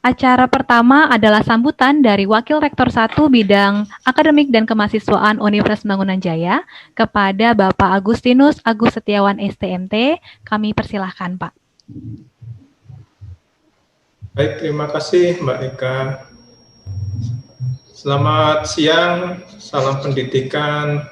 Acara pertama adalah sambutan dari Wakil Rektor 1 Bidang Akademik dan Kemahasiswaan Universitas Bangunan Jaya kepada Bapak Agustinus Agus Setiawan STMT. Kami persilahkan, Pak. Baik, terima kasih Mbak Eka. Selamat siang, salam pendidikan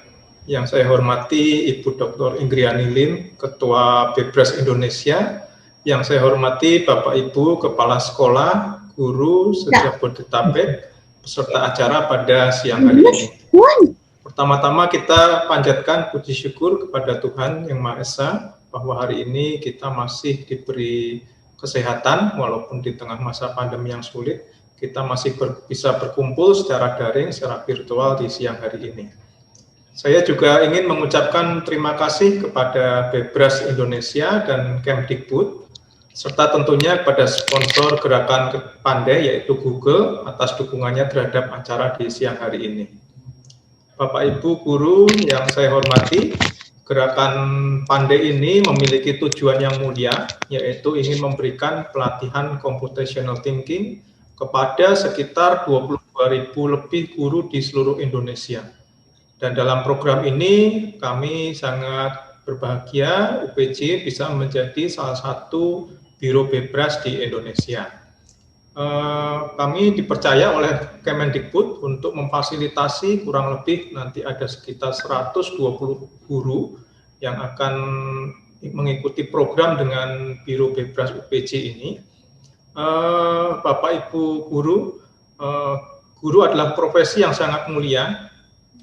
yang saya hormati Ibu Dr. Ingriani Lim, Ketua Bebras Indonesia, yang saya hormati Bapak Ibu Kepala Sekolah, Guru se-Jabodetabek, peserta acara pada siang hari ini. Pertama-tama kita panjatkan puji syukur kepada Tuhan Yang Maha Esa bahwa hari ini kita masih diberi kesehatan walaupun di tengah masa pandemi yang sulit. Kita masih bisa berkumpul secara daring, secara virtual di siang hari ini. Saya juga ingin mengucapkan terima kasih kepada Bebras Indonesia dan Kemdikbud, serta tentunya kepada sponsor Gerakan Pandai yaitu Google atas dukungannya terhadap acara di siang hari ini. Bapak Ibu guru yang saya hormati, Gerakan Pandai ini memiliki tujuan yang mulia, yaitu ingin memberikan pelatihan computational thinking kepada sekitar 22.000 lebih guru di seluruh Indonesia. Dan dalam program ini kami sangat berbahagia UPJ bisa menjadi salah satu Biro Bebras di Indonesia. Kami dipercaya oleh Kemendikbud untuk memfasilitasi kurang lebih nanti ada sekitar 120 guru yang akan mengikuti program dengan Biro Bebras UPJ ini. Bapak Ibu guru, guru adalah profesi yang sangat mulia.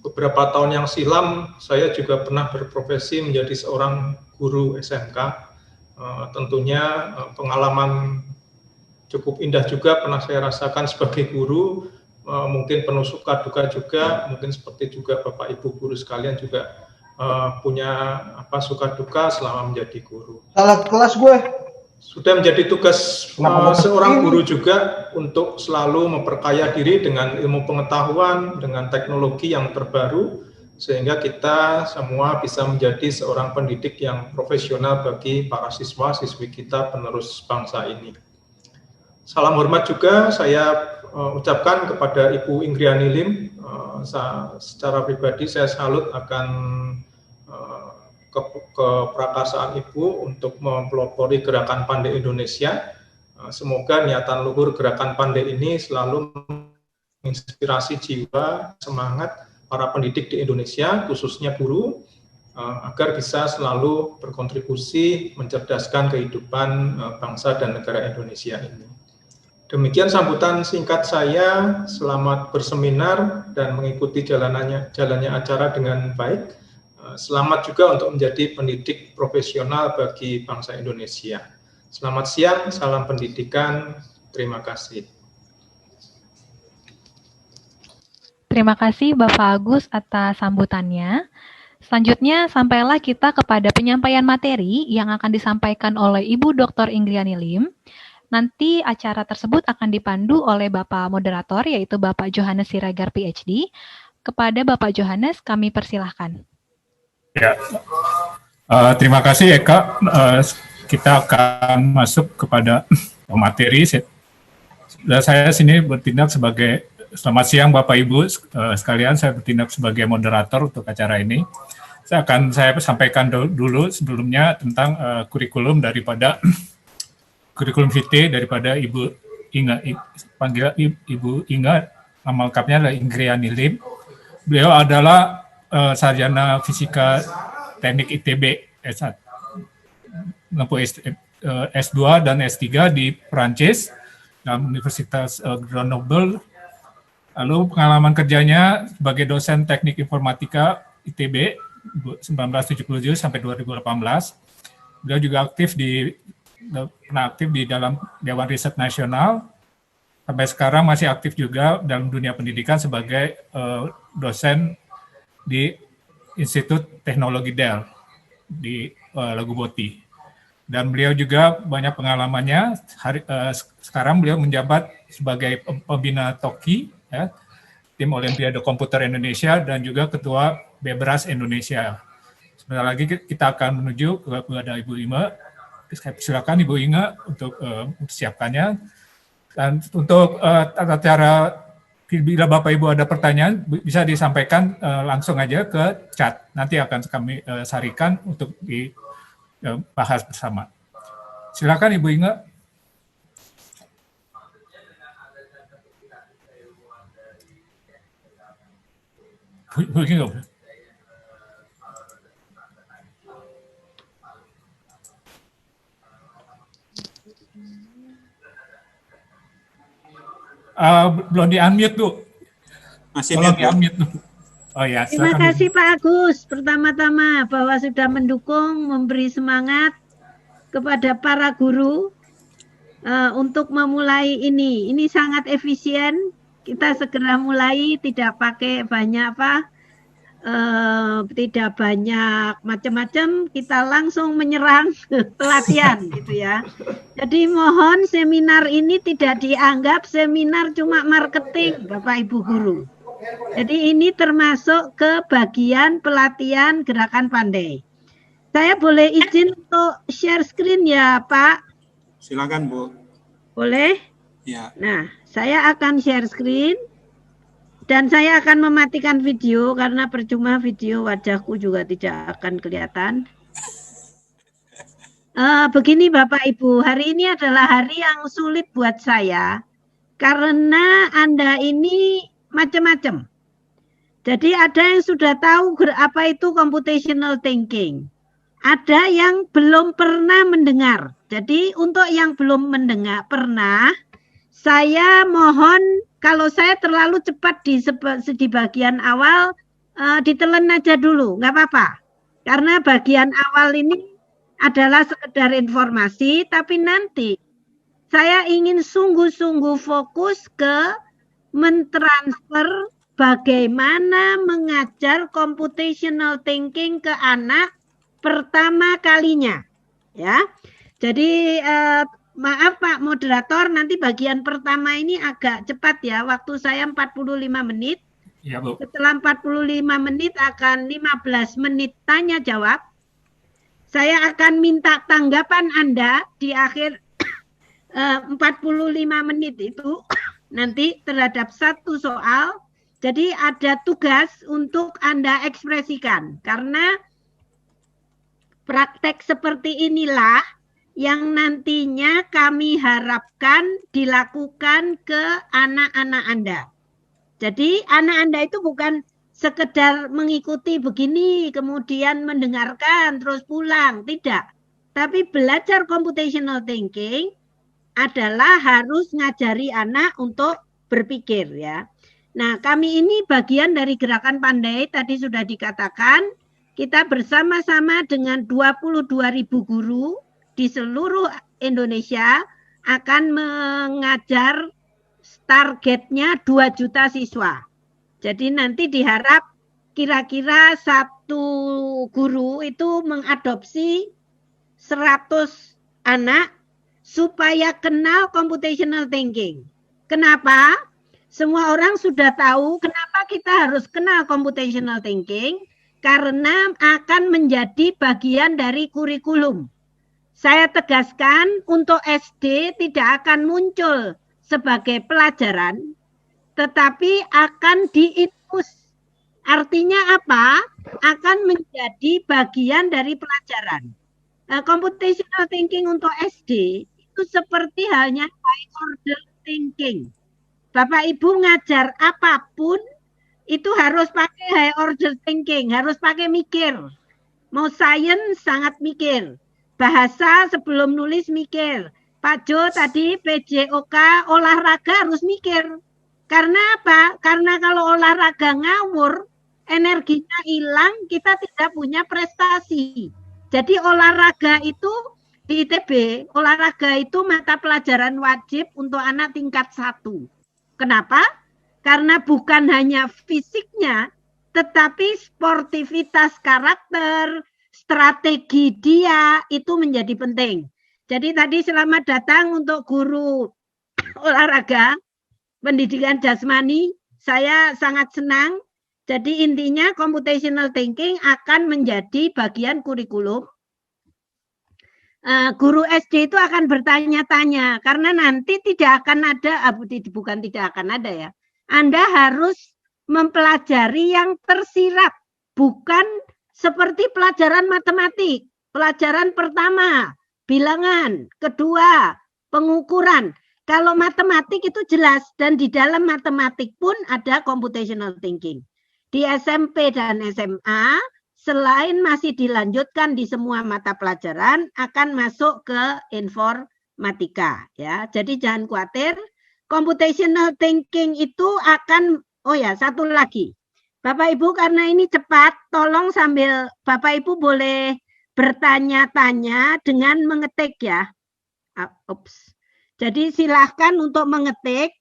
Beberapa tahun yang silam saya juga pernah berprofesi menjadi seorang guru SMK. Tentunya pengalaman cukup indah juga pernah saya rasakan sebagai guru, mungkin penuh suka duka juga, mungkin seperti juga Bapak Ibu guru sekalian juga punya suka duka selama menjadi guru. Salah kelas gue. Sudah menjadi tugas seorang guru juga untuk selalu memperkaya diri dengan ilmu pengetahuan, dengan teknologi yang terbaru, sehingga kita semua bisa menjadi seorang pendidik yang profesional bagi para siswa-siswi kita penerus bangsa ini. Salam hormat juga saya ucapkan kepada Ibu Ingriani Lim. Secara pribadi saya salut akan keprakarsaan Ibu untuk mempelopori Gerakan Pandai Indonesia. Semoga niatan luhur Gerakan Pandai ini selalu menginspirasi jiwa, semangat para pendidik di Indonesia, khususnya guru, agar bisa selalu berkontribusi mencerdaskan kehidupan bangsa dan negara Indonesia ini. Demikian sambutan singkat saya. Selamat berseminar dan mengikuti jalannya acara dengan baik. Selamat juga untuk menjadi pendidik profesional bagi bangsa Indonesia. Selamat siang, salam pendidikan, terima kasih. Terima kasih Bapak Agus atas sambutannya. Selanjutnya sampailah kita kepada penyampaian materi yang akan disampaikan oleh Ibu Dr. Ingriani Lim. Nanti acara tersebut akan dipandu oleh Bapak Moderator, yaitu Bapak Johannes Siregar, PhD. Kepada Bapak Johannes, kami persilahkan. Ya, terima kasih Eka. Kita akan masuk kepada materi. Saya sini bertindak sebagai, selamat siang Bapak Ibu sekalian, saya bertindak sebagai moderator untuk acara ini. Saya sampaikan dulu sebelumnya tentang kurikulum daripada kurikulum vitae daripada Ibu Inga, panggil Ibu Inga, nama lengkapnya adalah Ingriani Lim. Beliau adalah sarjana fisika teknik ITB S1, S2 dan S3 di Prancis, dalam Universitas Grenoble. Lalu pengalaman kerjanya sebagai dosen teknik informatika ITB 1977 sampai 2018. Beliau juga pernah aktif di dalam Dewan Riset Nasional. Sampai sekarang masih aktif juga dalam dunia pendidikan sebagai dosen di Institut Teknologi Dell di Laguboti. Dan beliau juga banyak pengalamannya. Sekarang beliau menjabat sebagai pembina TOKI, ya, Tim Olimpiade Komputer Indonesia, dan juga Ketua Bebras Indonesia. Sebentar lagi kita akan menuju kepada Ibu Inga. Silakan Ibu Inga untuk mempersiapkannya. Dan untuk tata cara, bila Bapak Ibu ada pertanyaan, bisa disampaikan langsung aja ke chat. Nanti akan kami sarikan untuk dibahas bersama. Silakan Ibu Inge. Bu Inge. Belum di-unmute, Bu. Masih belum di-unmute, Bu. Oh ya, terima kasih Pak Agus. Pertama-tama bahwa sudah mendukung, memberi semangat kepada para guru untuk memulai ini. Ini sangat efisien. Kita segera mulai, tidak pakai banyak tidak banyak macam-macam, kita langsung menyerang pelatihan gitu ya. Jadi mohon seminar ini tidak dianggap seminar cuma marketing Bapak Ibu guru. Jadi ini termasuk ke bagian pelatihan gerakan pandai. Saya boleh izin untuk share screen ya Pak? Silakan Bu. Boleh? Ya. Nah, saya akan share screen. Dan saya akan mematikan video karena percuma video wajahku juga tidak akan kelihatan. Begini Bapak Ibu, hari ini adalah hari yang sulit buat saya karena Anda ini macam-macam. Jadi ada yang sudah tahu apa itu computational thinking. Ada yang belum pernah mendengar. Jadi untuk yang belum mendengar pernah, saya mohon kalau saya terlalu cepat di bagian awal, ditelan aja dulu, nggak apa-apa. Karena bagian awal ini adalah sekedar informasi, tapi nanti saya ingin sungguh-sungguh fokus ke mentransfer bagaimana mengajar computational thinking ke anak pertama kalinya. Ya, jadi maaf Pak Moderator, nanti bagian pertama ini agak cepat ya. Waktu saya 45 menit. Ya, Bu. Setelah 45 menit akan 15 menit tanya jawab. Saya akan minta tanggapan Anda di akhir 45 menit itu nanti terhadap satu soal. Jadi ada tugas untuk Anda ekspresikan. Karena praktek seperti inilah yang nantinya kami harapkan dilakukan ke anak-anak Anda. Jadi anak Anda itu bukan sekedar mengikuti begini, kemudian mendengarkan, terus pulang. Tidak. Tapi belajar computational thinking adalah harus ngajari anak untuk berpikir ya. Nah kami ini bagian dari gerakan pandai, tadi sudah dikatakan, kita bersama-sama dengan 22.000 guru, di seluruh Indonesia akan mengajar targetnya 2 juta siswa. Jadi nanti diharap kira-kira satu guru itu mengadopsi 100 anak supaya kenal computational thinking. Kenapa? Semua orang sudah tahu kenapa kita harus kenal computational thinking, karena akan menjadi bagian dari kurikulum. Saya tegaskan untuk SD tidak akan muncul sebagai pelajaran, tetapi akan diinpus. Artinya apa? Akan menjadi bagian dari pelajaran. Computational thinking untuk SD itu seperti halnya high order thinking. Bapak Ibu ngajar apapun itu harus pakai high order thinking, harus pakai mikir. Mau sains sangat mikir. Bahasa sebelum nulis mikir. Pak Jo tadi PJOK olahraga harus mikir. Karena apa? Karena kalau olahraga ngawur, energinya hilang, kita tidak punya prestasi. Jadi olahraga itu di ITB, olahraga itu mata pelajaran wajib untuk anak tingkat 1. Kenapa? Karena bukan hanya fisiknya, tetapi sportivitas karakter, strategi dia itu menjadi penting. Jadi tadi selamat datang untuk guru olahraga, pendidikan jasmani. Saya sangat senang. Jadi intinya computational thinking akan menjadi bagian kurikulum. guru SD itu akan bertanya-tanya karena nanti tidak akan ada, bukan tidak akan ada ya. Anda harus mempelajari yang tersirat, bukan seperti pelajaran matematik. Pelajaran pertama, bilangan, kedua, pengukuran. Kalau matematik itu jelas dan di dalam matematik pun ada computational thinking. Di SMP dan SMA selain masih dilanjutkan di semua mata pelajaran akan masuk ke informatika ya. Jadi jangan khawatir, computational thinking itu akan satu lagi. Bapak Ibu karena ini cepat, tolong sambil Bapak Ibu boleh bertanya-tanya dengan mengetik ya. Jadi silahkan untuk mengetik.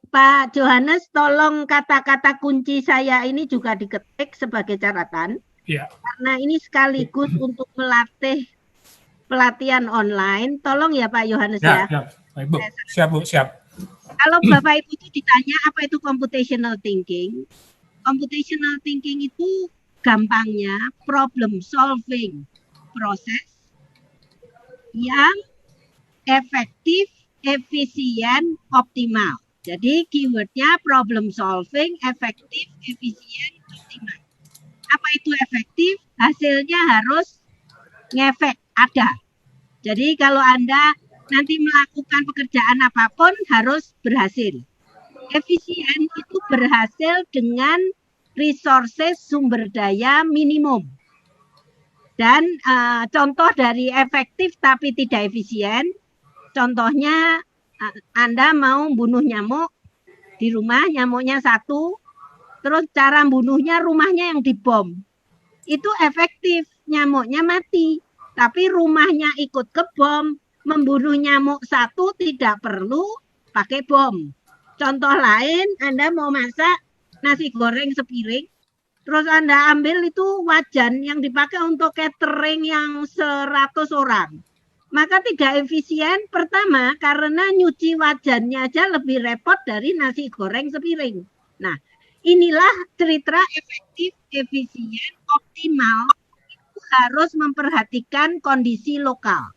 Pak Johannes, tolong kata-kata kunci saya ini juga diketik sebagai catatan. Ya. Karena ini sekaligus untuk melatih pelatihan online. Tolong ya Pak Johannes ya. Baik, Bu. Siap, Bu. Siap. Kalau Bapak Ibu itu ditanya apa itu computational thinking. Computational thinking itu gampangnya problem solving proses yang efektif, efisien, optimal. Jadi keywordnya problem solving, efektif, efisien, optimal. Apa itu efektif? Hasilnya harus ngefek, ada. Jadi kalau Anda nanti melakukan pekerjaan apapun harus berhasil. Efisien itu berhasil dengan resources sumber daya minimum. Dan contoh dari efektif tapi tidak efisien, contohnya Anda mau bunuh nyamuk di rumah, nyamuknya satu, terus cara bunuhnya rumahnya yang dibom. Itu efektif, nyamuknya mati, tapi rumahnya ikut kebom, membunuh nyamuk satu tidak perlu pakai bom. Contoh lain, Anda mau masak nasi goreng sepiring, terus Anda ambil itu wajan yang dipakai untuk catering yang 100 orang. Maka tidak efisien, pertama karena nyuci wajannya aja lebih repot dari nasi goreng sepiring. Nah, inilah cerita efektif, efisien, optimal, itu harus memperhatikan kondisi lokal.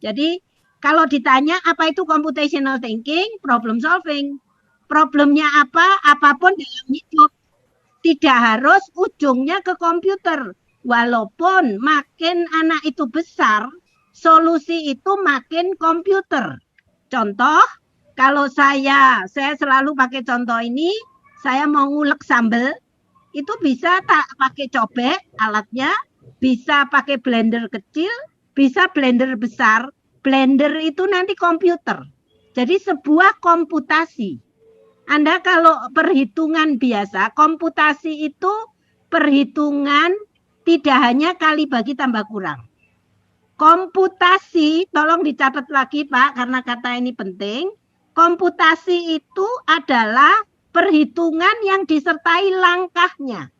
Jadi, kalau ditanya apa itu computational thinking, problem solving. Problemnya apa? Apapun dalam hidup. Tidak harus ujungnya ke komputer. Walaupun makin anak itu besar, solusi itu makin komputer. Contoh, kalau saya selalu pakai contoh ini, saya mau ngulek sambal, itu bisa tak pakai cobek alatnya, bisa pakai blender kecil, bisa blender besar. Blender itu nanti komputer. Jadi sebuah komputasi. Anda kalau perhitungan biasa, komputasi itu perhitungan tidak hanya kali bagi tambah kurang. Komputasi, tolong dicatat lagi Pak, karena kata ini penting. Komputasi itu adalah perhitungan yang disertai langkahnya.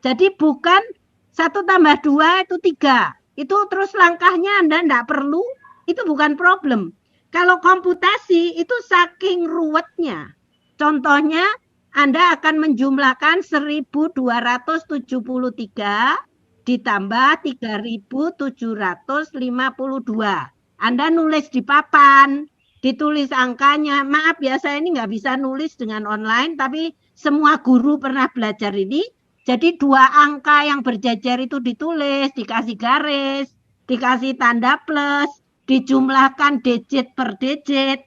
Jadi bukan 1 tambah 2 itu 3. Itu terus langkahnya Anda tidak perlu, itu bukan problem. Kalau komputasi itu saking ruwetnya. Contohnya, Anda akan menjumlahkan 1273 ditambah 3752. Anda nulis di papan, ditulis angkanya. Maaf ya, saya ini nggak bisa nulis dengan online, tapi semua guru pernah belajar ini. Jadi 2 angka yang berjejer itu ditulis, dikasih garis, dikasih tanda plus, dijumlahkan digit per digit.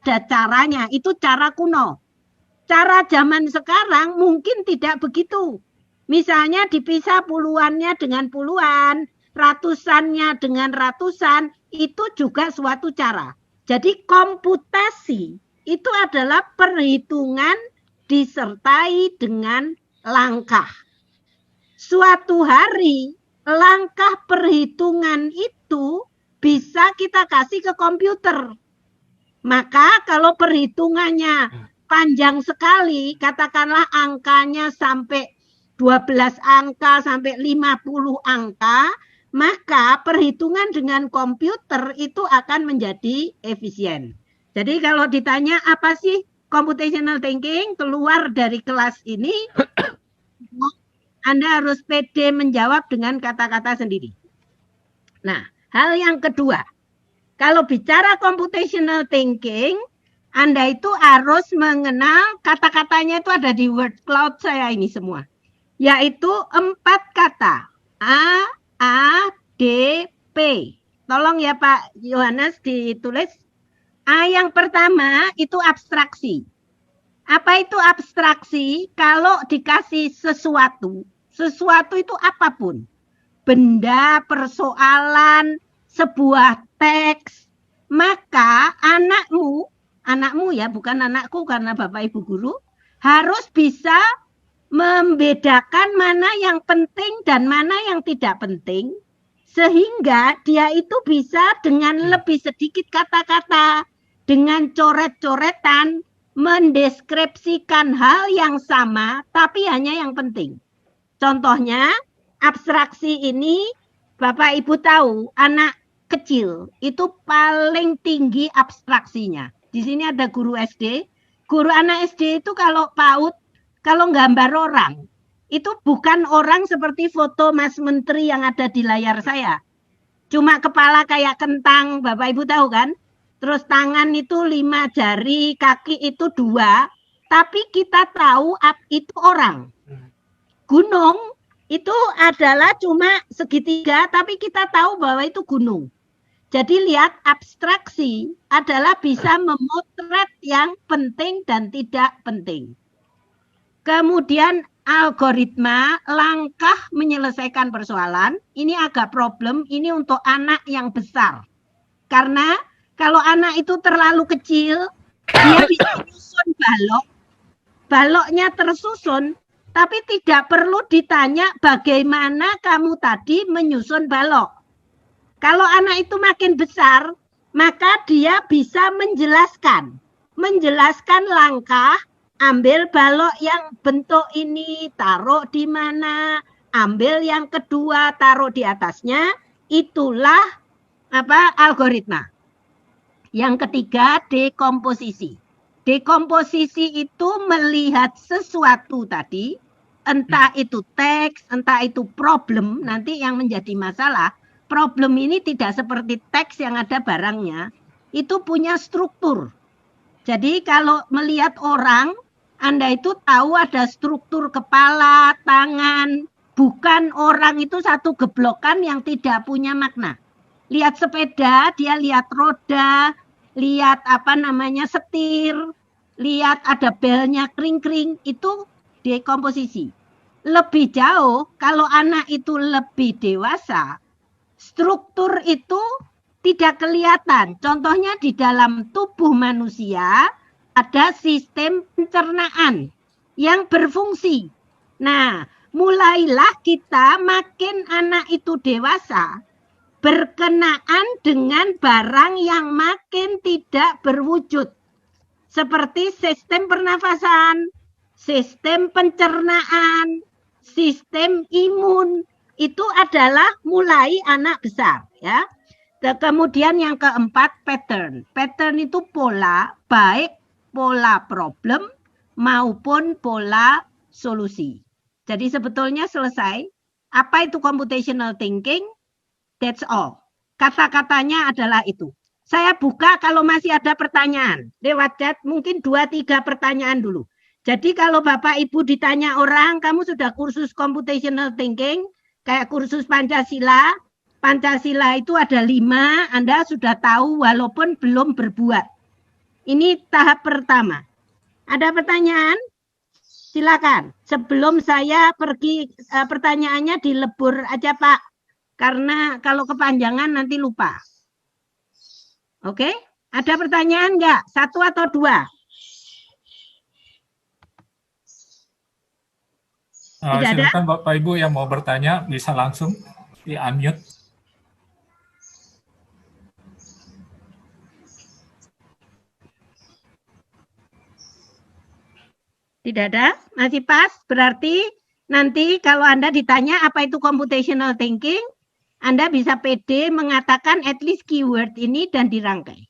Ada caranya, itu cara kuno. Cara zaman sekarang mungkin tidak begitu. Misalnya dipisah puluhannya dengan puluhan, ratusannya dengan ratusan, itu juga suatu cara. Jadi komputasi itu adalah perhitungan disertai dengan langkah. Suatu hari langkah perhitungan itu bisa kita kasih ke komputer. Maka kalau perhitungannya panjang sekali, katakanlah angkanya sampai 12 angka sampai 50 angka, maka perhitungan dengan komputer itu akan menjadi efisien. Jadi kalau ditanya apa sih computational thinking, keluar dari kelas ini, Anda harus pede menjawab dengan kata-kata sendiri. Nah, hal yang kedua, kalau bicara computational thinking, Anda itu harus mengenal kata-katanya itu ada di word cloud saya ini semua. Yaitu 4 kata. A, D, P. Tolong ya Pak Yohanes ditulis. A yang pertama itu abstraksi. Apa itu abstraksi? Kalau dikasih sesuatu, sesuatu itu apapun. Benda, persoalan, sebuah teks, maka anakmu ya, bukan anakku karena Bapak Ibu guru, harus bisa membedakan mana yang penting dan mana yang tidak penting, sehingga dia itu bisa dengan lebih sedikit kata-kata, dengan coret-coretan, mendeskripsikan hal yang sama, tapi hanya yang penting. Contohnya, abstraksi ini, Bapak Ibu tahu, anak kecil itu paling tinggi abstraksinya. Di sini ada guru SD. Guru anak SD itu kalau PAUD, kalau gambar orang, itu bukan orang seperti foto Mas Menteri yang ada di layar saya. Cuma kepala kayak kentang, Bapak Ibu tahu kan? Terus tangan itu 5 jari, kaki itu 2. Tapi kita tahu itu orang. Gunung itu adalah cuma segitiga, tapi kita tahu bahwa itu gunung. Jadi lihat, abstraksi adalah bisa memotret yang penting dan tidak penting. Kemudian algoritma, langkah menyelesaikan persoalan, ini agak problem, ini untuk anak yang besar. Karena kalau anak itu terlalu kecil, dia bisa menyusun balok. Baloknya tersusun, tapi tidak perlu ditanya bagaimana kamu tadi menyusun balok. Kalau anak itu makin besar, maka dia bisa menjelaskan langkah, ambil balok yang bentuk ini, taruh di mana, ambil yang kedua, taruh di atasnya, itulah algoritma. Yang ketiga, dekomposisi. Dekomposisi itu melihat sesuatu tadi, entah itu teks, entah itu problem, nanti yang menjadi masalah, problem ini tidak seperti teks yang ada barangnya, itu punya struktur. Jadi kalau melihat orang, Anda itu tahu ada struktur kepala, tangan, bukan orang itu satu geblokan yang tidak punya makna. Lihat sepeda, dia lihat roda, lihat setir, lihat ada belnya kring-kring, itu dekomposisi. Lebih jauh, kalau anak itu lebih dewasa, struktur itu tidak kelihatan. Contohnya di dalam tubuh manusia ada sistem pencernaan yang berfungsi. Nah, mulailah kita makin anak itu dewasa, berkenaan dengan barang yang makin tidak berwujud. Seperti sistem pernafasan, sistem pencernaan, sistem imun, itu adalah mulai anak besar. Ya. Kemudian yang keempat, pattern. Pattern itu pola, baik pola problem maupun pola solusi. Jadi sebetulnya selesai. Apa itu computational thinking? That's all. Kata-katanya adalah itu. Saya buka kalau masih ada pertanyaan. Lewat chat mungkin 2-3 pertanyaan dulu. Jadi kalau Bapak Ibu ditanya orang, kamu sudah kursus computational thinking, kayak kursus Pancasila. Pancasila itu ada 5, Anda sudah tahu walaupun belum berbuat. Ini tahap pertama. Ada pertanyaan? Silakan. Sebelum saya pergi, pertanyaannya dilebur aja Pak. Karena kalau kepanjangan nanti lupa. Oke? Ada pertanyaan enggak? 1 atau 2? Silakan Bapak Ibu yang mau bertanya bisa langsung di unmute. Tidak ada? Masih pas? Berarti nanti kalau Anda ditanya apa itu computational thinking, Anda bisa pede mengatakan at least keyword ini dan dirangkai.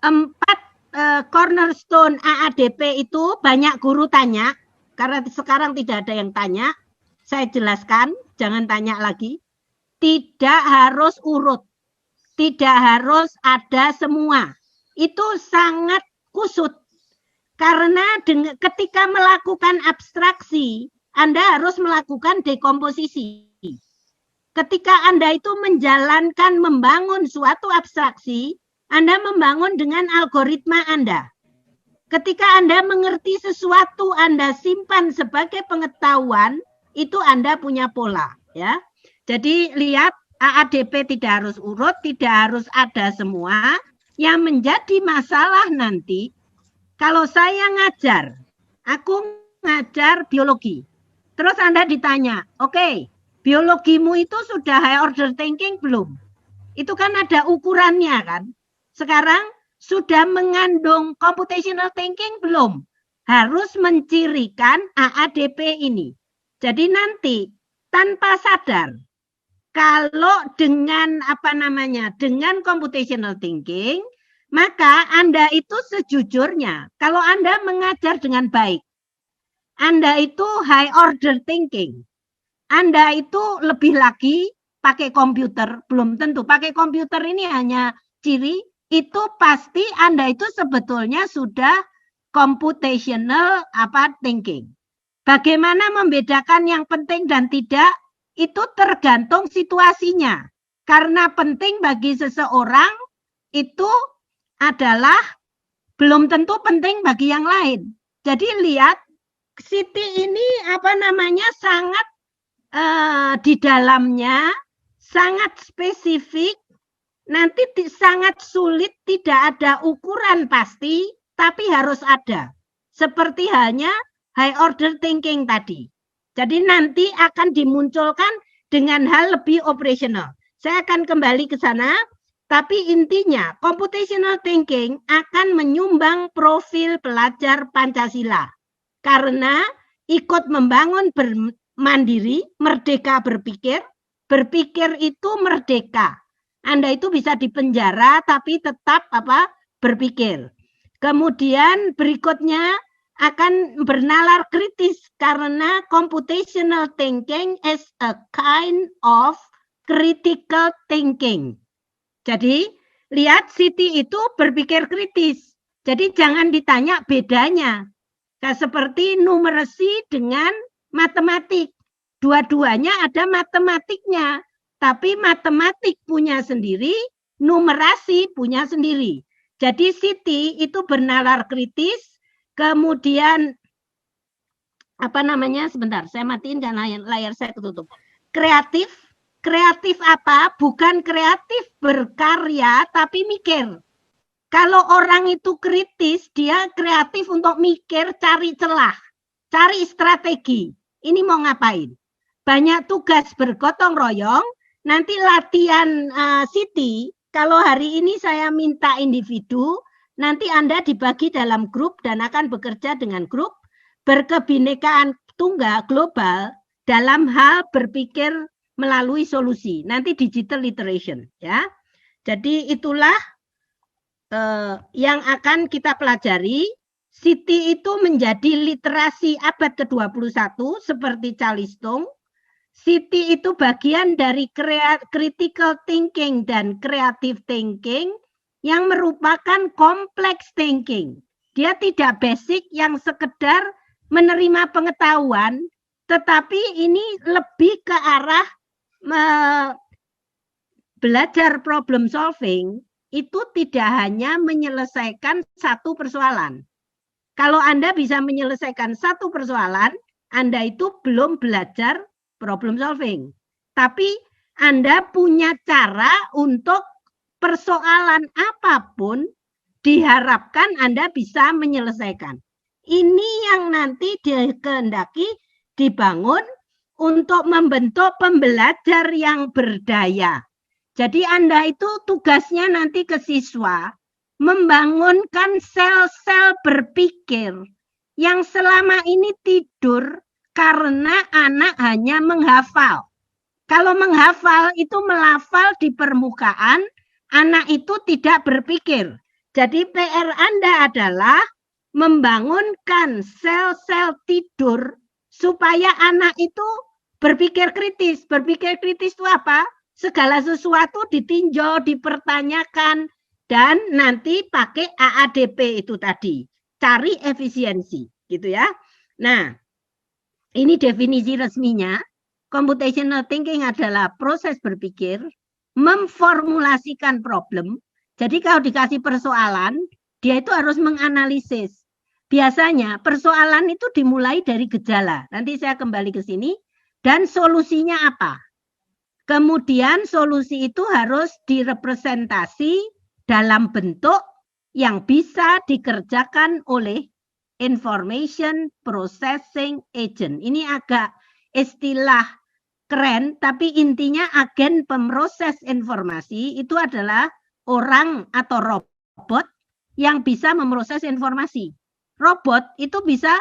4 cornerstone AADP itu banyak guru tanya, karena sekarang tidak ada yang tanya. Saya jelaskan, jangan tanya lagi. tidak harus urut, tidak harus ada semua. Itu sangat kusut. Karena ketika melakukan abstraksi, Anda harus melakukan dekomposisi. Ketika Anda itu menjalankan, membangun suatu abstraksi, Anda membangun dengan algoritma Anda. Ketika Anda mengerti sesuatu, Anda simpan sebagai pengetahuan, itu Anda punya pola, ya. Jadi lihat, AADP tidak harus urut, tidak harus ada semua. Yang menjadi masalah nanti, kalau saya ngajar, aku ngajar biologi. Terus Anda ditanya, oke, biologimu itu sudah high order thinking belum? Itu kan ada ukurannya kan. Sekarang sudah mengandung computational thinking belum? Harus mencirikan AADP ini. Jadi nanti tanpa sadar, kalau dengan dengan computational thinking, maka Anda itu sejujurnya, kalau Anda mengajar dengan baik, Anda itu high order thinking, Anda itu lebih lagi pakai komputer, belum tentu. Pakai komputer ini hanya ciri, itu pasti Anda itu sebetulnya sudah computational thinking. Bagaimana membedakan yang penting dan tidak, itu tergantung situasinya. Karena penting bagi seseorang itu adalah belum tentu penting bagi yang lain. Jadi lihat, Siti ini sangat di dalamnya sangat spesifik, nanti sangat sulit, tidak ada ukuran pasti, tapi harus ada. Seperti halnya high order thinking tadi. Jadi nanti akan dimunculkan dengan hal lebih operasional. Saya akan kembali ke sana, tapi intinya computational thinking akan menyumbang profil pelajar Pancasila. Karena ikut membangun mandiri, merdeka berpikir itu merdeka. Anda itu bisa dipenjara tapi tetap berpikir. Kemudian berikutnya akan bernalar kritis karena computational thinking is a kind of critical thinking. Jadi lihat, Siti itu berpikir kritis. Jadi jangan ditanya bedanya. Nah, seperti numerasi dengan matematik. Dua-duanya ada matematiknya. Tapi matematik punya sendiri, numerasi punya sendiri. Jadi Siti itu bernalar kritis. Kemudian sebentar, saya matiin karena layar saya ketutup. Kreatif apa? Bukan kreatif berkarya tapi mikir. Kalau orang itu kritis, dia kreatif untuk mikir, cari celah, cari strategi. Ini mau ngapain? Banyak tugas bergotong royong. Nanti latihan Siti, kalau hari ini saya minta individu, nanti Anda dibagi dalam grup dan akan bekerja dengan grup berkebinekaan tunggal global dalam hal berpikir melalui solusi. Nanti digital literation, ya. Jadi itulah yang akan kita pelajari. Siti itu menjadi literasi abad ke-21 seperti Calistung. Siti itu bagian dari critical thinking dan creative thinking yang merupakan complex thinking. Dia tidak basic yang sekedar menerima pengetahuan, tetapi ini lebih ke arah belajar problem solving. Itu tidak hanya menyelesaikan satu persoalan. Kalau Anda bisa menyelesaikan satu persoalan, Anda itu belum belajar problem solving. Tapi Anda punya cara untuk persoalan apapun diharapkan Anda bisa menyelesaikan. Ini yang nanti dikehendaki dibangun untuk membentuk pembelajar yang berdaya. Jadi Anda itu tugasnya nanti ke siswa membangunkan sel-sel berpikir yang selama ini tidur karena anak hanya menghafal. Kalau menghafal itu melafal di permukaan, anak itu tidak berpikir. Jadi PR Anda adalah membangunkan sel-sel tidur supaya anak itu berpikir kritis. Berpikir kritis itu apa? segala sesuatu ditinjau, dipertanyakan, dan nanti pakai AADP itu tadi, cari efisiensi, gitu ya. Nah, ini definisi resminya. Computational thinking adalah proses berpikir, memformulasikan problem. Jadi kalau dikasih persoalan, dia itu harus menganalisis. Biasanya persoalan itu dimulai dari gejala. Nanti saya kembali ke sini. Dan solusinya apa? Kemudian solusi itu harus direpresentasi dalam bentuk yang bisa dikerjakan oleh information processing agent. Ini agak istilah keren, tapi intinya agen pemroses informasi itu adalah orang atau robot yang bisa memproses informasi. Robot itu bisa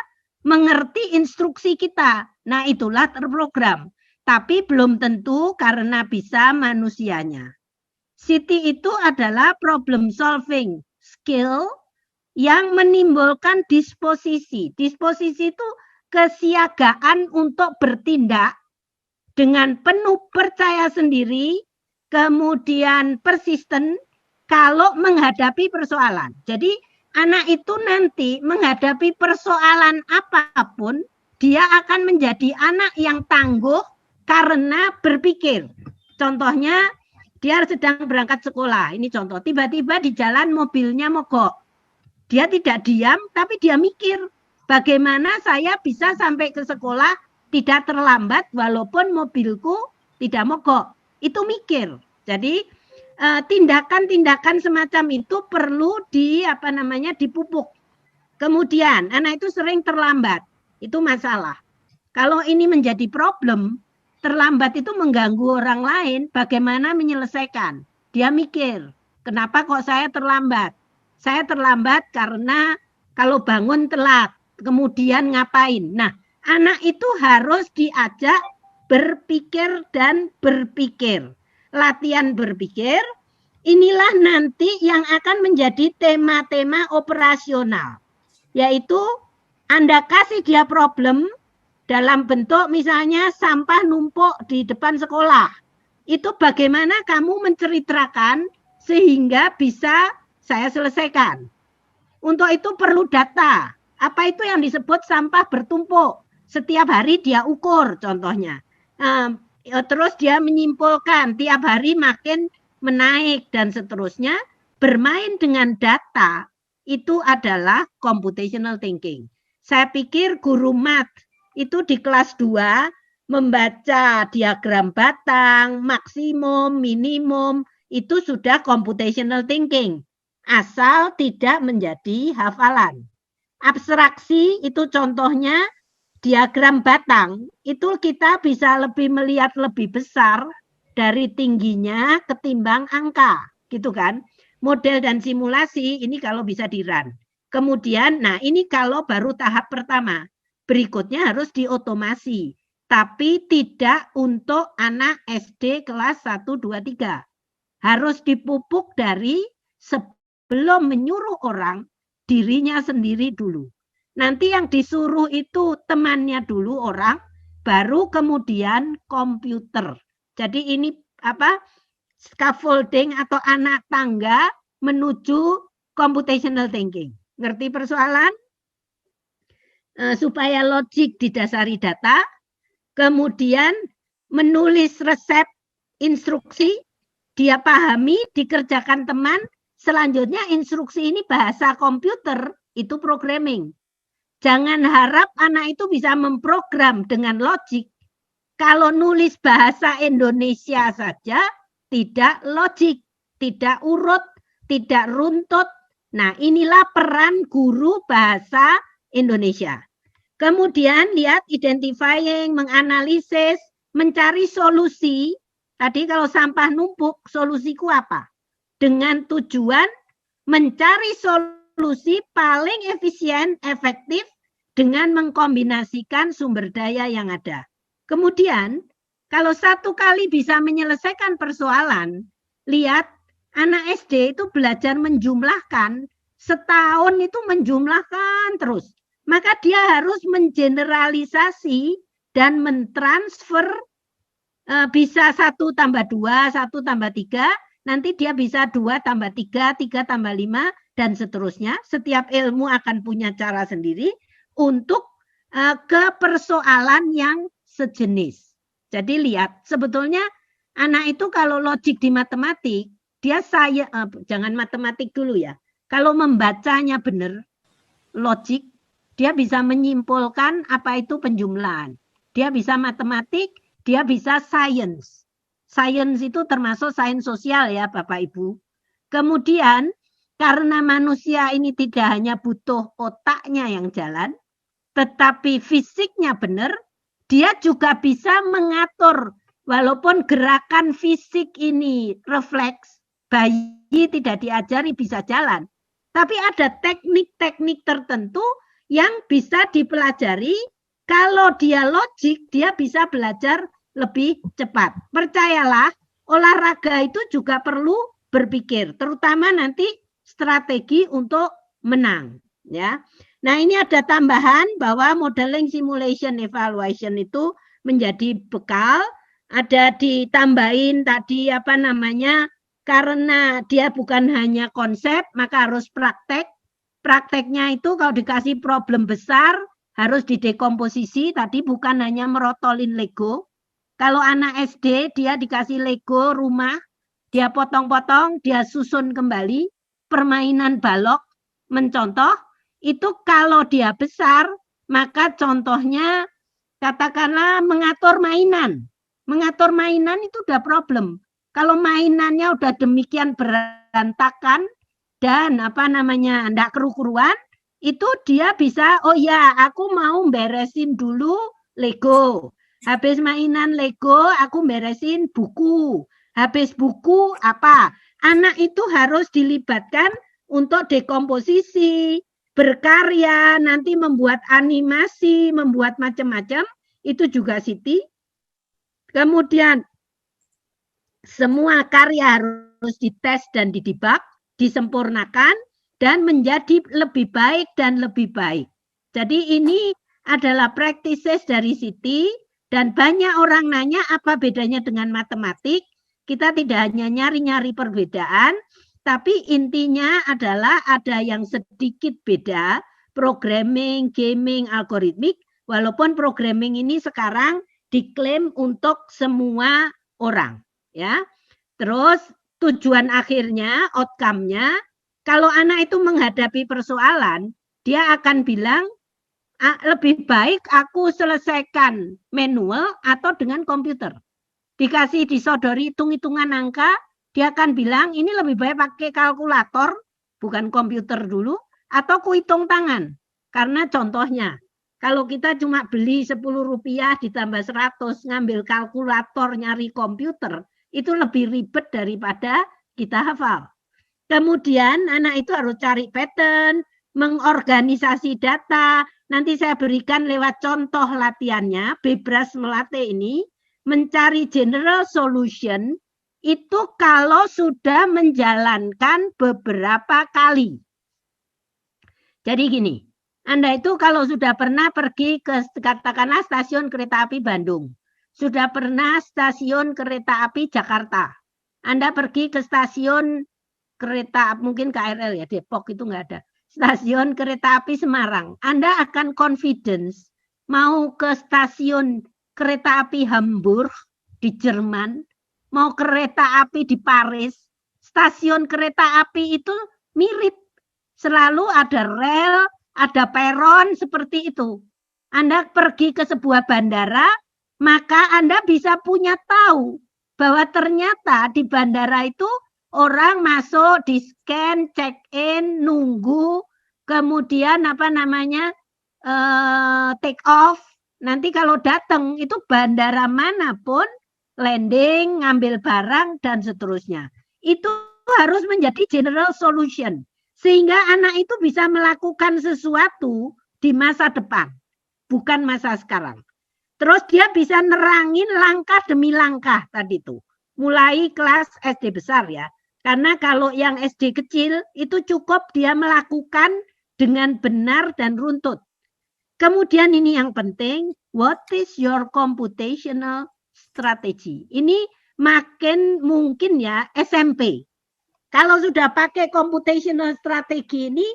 mengerti instruksi kita. Nah, itulah terprogram. Tapi belum tentu karena bisa manusianya. Siti itu adalah problem solving skill yang menimbulkan disposisi. Disposisi itu kesiagaan untuk bertindak dengan penuh percaya sendiri, kemudian persisten kalau menghadapi persoalan. Jadi anak itu nanti menghadapi persoalan apapun, dia akan menjadi anak yang tangguh karena berpikir. Contohnya, dia sedang berangkat sekolah. Ini contoh, tiba-tiba di jalan mobilnya mogok. Dia tidak diam, tapi dia mikir, bagaimana saya bisa sampai ke sekolah tidak terlambat walaupun mobilku tidak mogok. Itu mikir. Jadi tindakan-tindakan semacam itu perlu dipupuk. Kemudian anak itu sering terlambat. Itu masalah. Kalau ini menjadi problem, terlambat itu mengganggu orang lain, bagaimana menyelesaikan? Dia mikir, kenapa kok saya terlambat? Saya terlambat karena kalau bangun telat, kemudian ngapain? Nah, anak itu harus diajak berpikir dan berpikir. Latihan berpikir, inilah nanti yang akan menjadi tema-tema operasional. Yaitu Anda kasih dia problem dalam bentuk misalnya sampah numpuk di depan sekolah. Itu bagaimana kamu menceritakan sehingga bisa saya selesaikan. Untuk itu perlu data. Apa itu yang disebut sampah bertumpuk? Setiap hari dia ukur contohnya. Terus dia menyimpulkan tiap hari makin menaik dan seterusnya. Bermain dengan data itu adalah computational thinking. Saya pikir guru math itu di kelas 2 membaca diagram batang, maksimum, minimum, itu sudah computational thinking. Asal tidak menjadi hafalan. Abstraksi itu contohnya diagram batang, itu kita bisa lebih melihat lebih besar dari tingginya ketimbang angka, gitu kan. Model dan simulasi ini kalau bisa di-run. Kemudian, nah ini kalau baru tahap pertama. Berikutnya harus diotomasi. Tapi tidak untuk anak SD kelas 1, 2, 3. Harus dipupuk dari sebelum menyuruh orang, dirinya sendiri dulu. Nanti yang disuruh itu temannya dulu orang, baru kemudian komputer. Jadi ini scaffolding atau anak tangga menuju computational thinking. Ngerti persoalan? Supaya logik didasari data, kemudian menulis resep instruksi, dia pahami, dikerjakan teman, selanjutnya instruksi ini bahasa komputer, itu programming. Jangan harap anak itu bisa memprogram dengan logik. Kalau nulis bahasa Indonesia saja, tidak logik, tidak urut, tidak runtut. Nah, inilah peran guru bahasa Indonesia. Kemudian lihat identifying, menganalisis, mencari solusi. Tadi kalau sampah numpuk, solusiku apa? Dengan tujuan mencari solusi paling efisien, efektif dengan mengkombinasikan sumber daya yang ada. Kemudian, kalau satu kali bisa menyelesaikan persoalan, lihat anak SD itu belajar menjumlahkan, setahun itu menjumlahkan terus. Maka dia harus mengeneralisasi dan mentransfer bisa 1 tambah 2, 1 tambah 3, nanti dia bisa 2 tambah 3, 3 tambah 5, dan seterusnya. Setiap ilmu akan punya cara sendiri untuk ke persoalan yang sejenis. Jadi lihat, sebetulnya anak itu kalau logik di matematik, dia jangan matematik dulu ya. Kalau membacanya benar, logik, dia bisa menyimpulkan apa itu penjumlahan. Dia bisa matematik, dia bisa science. Science itu termasuk sains sosial ya Bapak Ibu. Kemudian karena manusia ini tidak hanya butuh otaknya yang jalan, tetapi fisiknya benar, dia juga bisa mengatur. Walaupun gerakan fisik ini refleks, bayi tidak diajari bisa jalan. Tapi ada teknik-teknik tertentu yang bisa dipelajari. Kalau dia logik, dia bisa belajar lebih cepat. Percayalah, olahraga itu juga perlu berpikir, terutama nanti strategi untuk menang. Ya. Nah, ini ada tambahan bahwa modeling, simulation, evaluation itu menjadi bekal. Ada ditambahin tadi karena dia bukan hanya konsep, maka harus praktek. Prakteknya itu kalau dikasih problem besar, harus didekomposisi. Tadi bukan hanya merotolin Lego. Kalau anak SD, dia dikasih Lego rumah, dia potong-potong, dia susun kembali, permainan balok, mencontoh. Itu kalau dia besar, maka contohnya katakanlah mengatur mainan. Mengatur mainan itu udah problem. Kalau mainannya udah demikian berantakan dan enggak keru-keruan, itu dia bisa, oh ya, aku mau beresin dulu Lego. Habis mainan Lego, aku beresin buku. Habis buku apa? Anak itu harus dilibatkan untuk dekomposisi, berkarya, nanti membuat animasi, membuat macam-macam, itu juga Siti. Kemudian semua karya harus dites dan didebak, disempurnakan, dan menjadi lebih baik dan lebih baik. Jadi ini adalah practices dari Siti, dan banyak orang nanya apa bedanya dengan matematik. Kita tidak hanya nyari-nyari perbedaan, tapi intinya adalah ada yang sedikit beda, programming, gaming, algoritmik, walaupun programming ini sekarang diklaim untuk semua orang. Ya. Terus tujuan akhirnya, outcome-nya, kalau anak itu menghadapi persoalan, dia akan bilang, lebih baik aku selesaikan manual atau dengan komputer. Dikasih disodori hitung-hitungan angka, dia akan bilang ini lebih baik pakai kalkulator, bukan komputer dulu, atau kuhitung tangan. Karena contohnya, kalau kita cuma beli 10 rupiah ditambah 100, ngambil kalkulator nyari komputer, itu lebih ribet daripada kita hafal. Kemudian anak itu harus cari pattern, mengorganisasi data. Nanti saya berikan lewat contoh latihannya, Bebras melatih ini, mencari general solution, itu kalau sudah menjalankan beberapa kali. Jadi gini, Anda itu kalau sudah pernah pergi ke katakanlah stasiun kereta api Bandung, sudah pernah stasiun kereta api Jakarta, Anda pergi ke stasiun kereta, mungkin KRL ya, Depok itu nggak ada, stasiun kereta api Semarang, Anda akan confidence mau ke stasiun kereta api Hamburg di Jerman, mau kereta api di Paris, stasiun kereta api itu mirip. Selalu ada rel, ada peron seperti itu. Anda pergi ke sebuah bandara, maka Anda bisa punya tahu bahwa ternyata di bandara itu orang masuk, di scan, check in, nunggu, kemudian take off. Nanti kalau datang itu bandara manapun, landing, ngambil barang, dan seterusnya. Itu harus menjadi general solution. Sehingga anak itu bisa melakukan sesuatu di masa depan, bukan masa sekarang. Terus dia bisa nerangin langkah demi langkah tadi itu. Mulai kelas SD besar ya. Karena kalau yang SD kecil itu cukup dia melakukan dengan benar dan runtut. Kemudian ini yang penting, what is your computational Strategy. Ini makin mungkin ya SMP. Kalau sudah pakai computational strategy ini,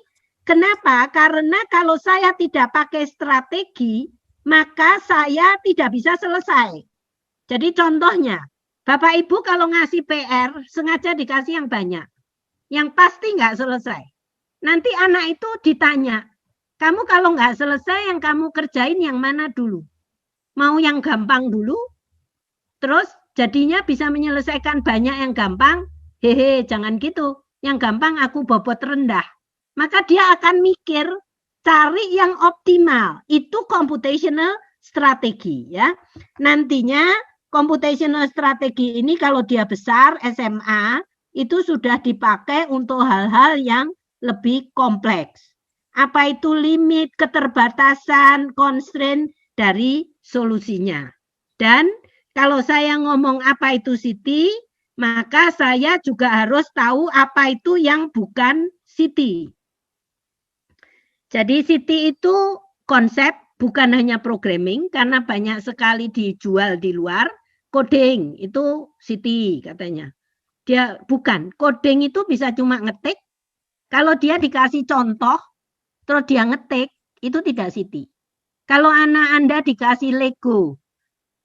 kenapa? Karena kalau saya tidak pakai strategi, maka saya tidak bisa selesai. Jadi contohnya, Bapak Ibu kalau ngasih PR, sengaja dikasih yang banyak. Yang pasti nggak selesai. Nanti anak itu ditanya, kamu kalau nggak selesai yang kamu kerjain yang mana dulu? Mau yang gampang dulu? Terus jadinya bisa menyelesaikan banyak yang gampang? Hehe, jangan gitu. Yang gampang aku bobot rendah. Maka dia akan mikir, cari yang optimal. Itu computational strategy ya. Nantinya computational strategy ini kalau dia besar SMA itu sudah dipakai untuk hal-hal yang lebih kompleks. Apa itu limit, keterbatasan, constraint dari solusinya. Dan kalau saya ngomong apa itu city, maka saya juga harus tahu apa itu yang bukan city. Jadi city itu konsep, bukan hanya programming, karena banyak sekali dijual di luar. Coding itu city katanya. Dia bukan, coding itu bisa cuma ngetik. Kalau dia dikasih contoh, terus dia ngetik, itu tidak city. Kalau anak Anda dikasih Lego,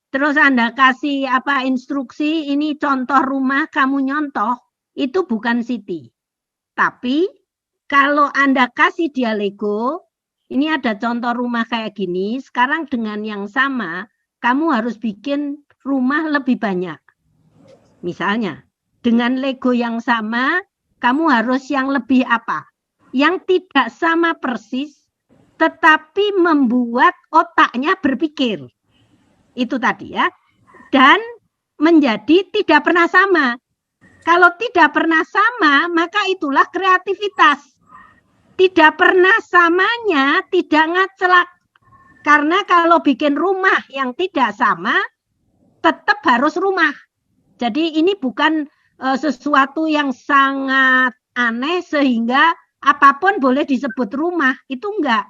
terus Anda kasih instruksi, ini contoh rumah, kamu nyontoh, itu bukan city. Tapi kalau Anda kasih dia Lego, ini ada contoh rumah kayak gini, sekarang dengan yang sama, kamu harus bikin rumah lebih banyak. Misalnya, dengan Lego yang sama, kamu harus yang lebih apa? Yang tidak sama persis, tetapi membuat otaknya berpikir. Itu tadi ya. Dan menjadi tidak pernah sama. Kalau tidak pernah sama, maka itulah kreativitas. Tidak pernah samanya, tidak ngacelak. Karena kalau bikin rumah yang tidak sama, tetap harus rumah. Jadi ini bukan sesuatu yang sangat aneh sehingga apapun boleh disebut rumah. Itu enggak.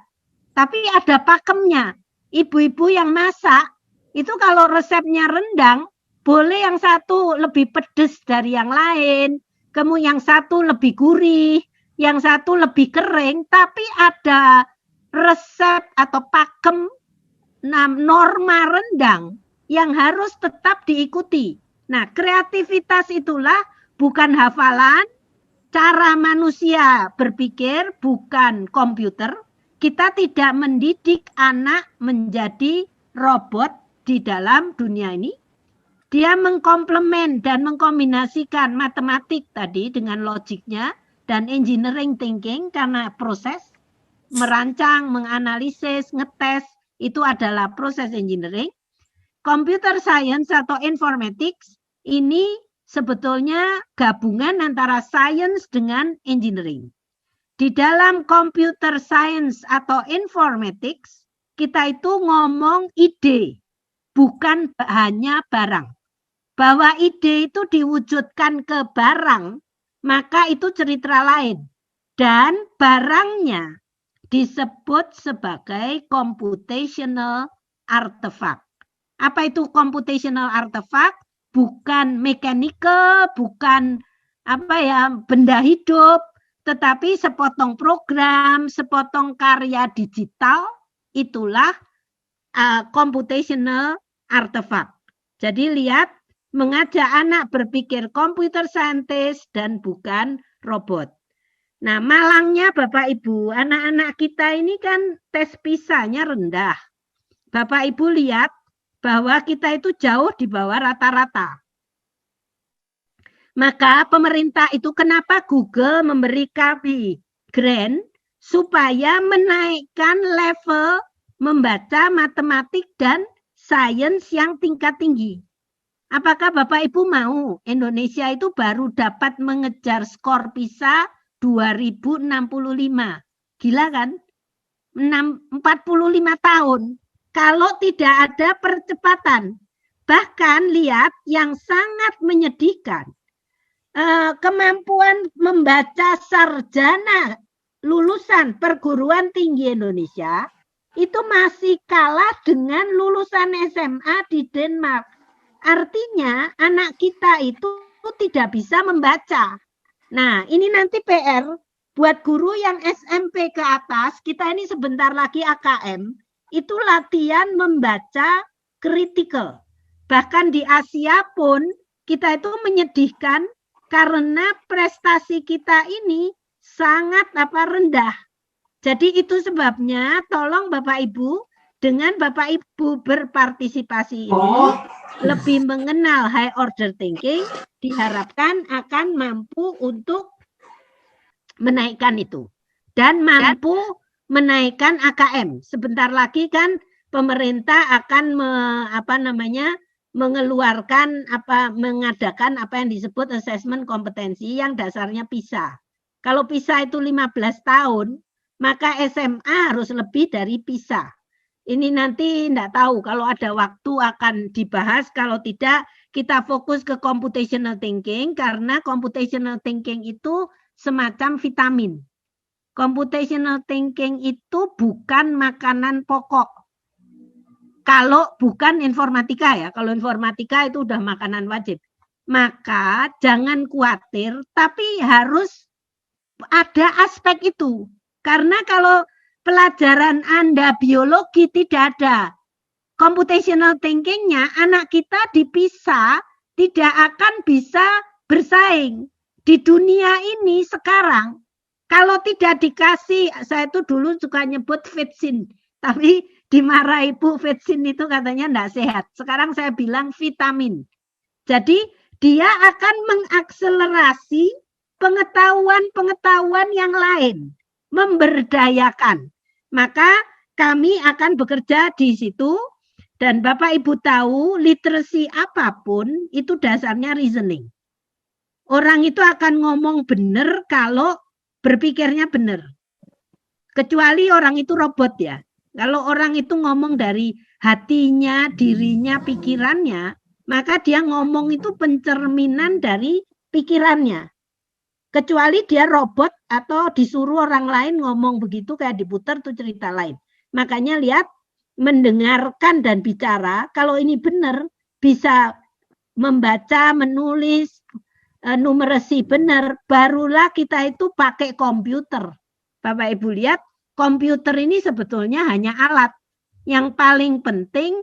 Tapi ada pakemnya. Ibu-ibu yang masak, itu kalau resepnya rendang, boleh yang satu lebih pedas dari yang lain, kemudian yang satu lebih gurih, yang satu lebih kering, tapi ada resep atau pakem norma rendang yang harus tetap diikuti. Nah, kreativitas itulah bukan hafalan, cara manusia berpikir, bukan komputer. Kita tidak mendidik anak menjadi robot di dalam dunia ini. Dia mengkomplement dan mengkombinasikan matematik tadi dengan logiknya dan engineering thinking karena proses merancang, menganalisis, ngetes itu adalah proses engineering. Computer science atau informatics ini sebetulnya gabungan antara science dengan engineering. Di dalam computer science atau informatics, kita itu ngomong ide, bukan hanya barang. Bahwa ide itu diwujudkan ke barang, maka itu cerita lain. Dan barangnya disebut sebagai computational artifact. Apa itu computational artifact? Bukan mechanical, bukan benda hidup, tetapi sepotong program, sepotong karya digital, itulah computational artifact. Jadi lihat, mengajak anak berpikir computer scientist dan bukan robot. Nah, malangnya Bapak Ibu, anak-anak kita ini kan tes PISA-nya rendah. Bapak Ibu lihat bahwa kita itu jauh di bawah rata-rata. Maka pemerintah itu kenapa Google memberi kami grant supaya menaikkan level membaca matematik dan sains yang tingkat tinggi. Apakah Bapak Ibu mau Indonesia itu baru dapat mengejar skor PISA 2065? Gila kan? 45 tahun. Kalau tidak ada percepatan. Bahkan lihat yang sangat menyedihkan. Kemampuan membaca sarjana lulusan perguruan tinggi Indonesia itu masih kalah dengan lulusan SMA di Denmark. Artinya anak kita itu tidak bisa membaca. Nah, ini nanti PR buat guru yang SMP ke atas, kita ini sebentar lagi AKM, itu latihan membaca kritikal. Bahkan di Asia pun kita itu menyedihkan karena prestasi kita ini sangat rendah. Jadi itu sebabnya tolong Bapak Ibu, dengan Bapak Ibu berpartisipasi ini lebih mengenal high order thinking, diharapkan akan mampu untuk menaikkan itu dan mampu menaikkan AKM. Sebentar lagi kan pemerintah akan mengadakan apa yang disebut assessment kompetensi yang dasarnya PISA. Kalau PISA itu 15 tahun, maka SMA harus lebih dari PISA. Ini nanti tidak tahu, kalau ada waktu akan dibahas, kalau tidak kita fokus ke computational thinking, karena computational thinking itu semacam vitamin. Computational thinking itu bukan makanan pokok. Kalau bukan informatika ya, kalau informatika itu udah makanan wajib. Maka jangan khawatir, tapi harus ada aspek itu. Karena kalau pelajaran Anda biologi tidak ada computational thinking-nya, anak kita dipisah tidak akan bisa bersaing. Di dunia ini sekarang, kalau tidak dikasih, saya itu dulu suka nyebut vaksin, tapi dimarahi Bu, vaksin itu katanya enggak sehat. Sekarang saya bilang vitamin. Jadi dia akan mengakselerasi pengetahuan-pengetahuan yang lain, memberdayakan. Maka kami akan bekerja di situ, dan Bapak Ibu tahu literasi apapun itu dasarnya reasoning. Orang itu akan ngomong benar kalau berpikirnya benar. Kecuali orang itu robot ya. Kalau orang itu ngomong dari hatinya, dirinya, pikirannya, maka dia ngomong itu pencerminan dari pikirannya. Kecuali dia robot atau disuruh orang lain ngomong begitu, kayak diputar tuh cerita lain. Makanya lihat, mendengarkan dan bicara, kalau ini benar, bisa membaca, menulis, numerasi benar, barulah kita itu pakai komputer. Bapak Ibu lihat, komputer ini sebetulnya hanya alat. Yang paling penting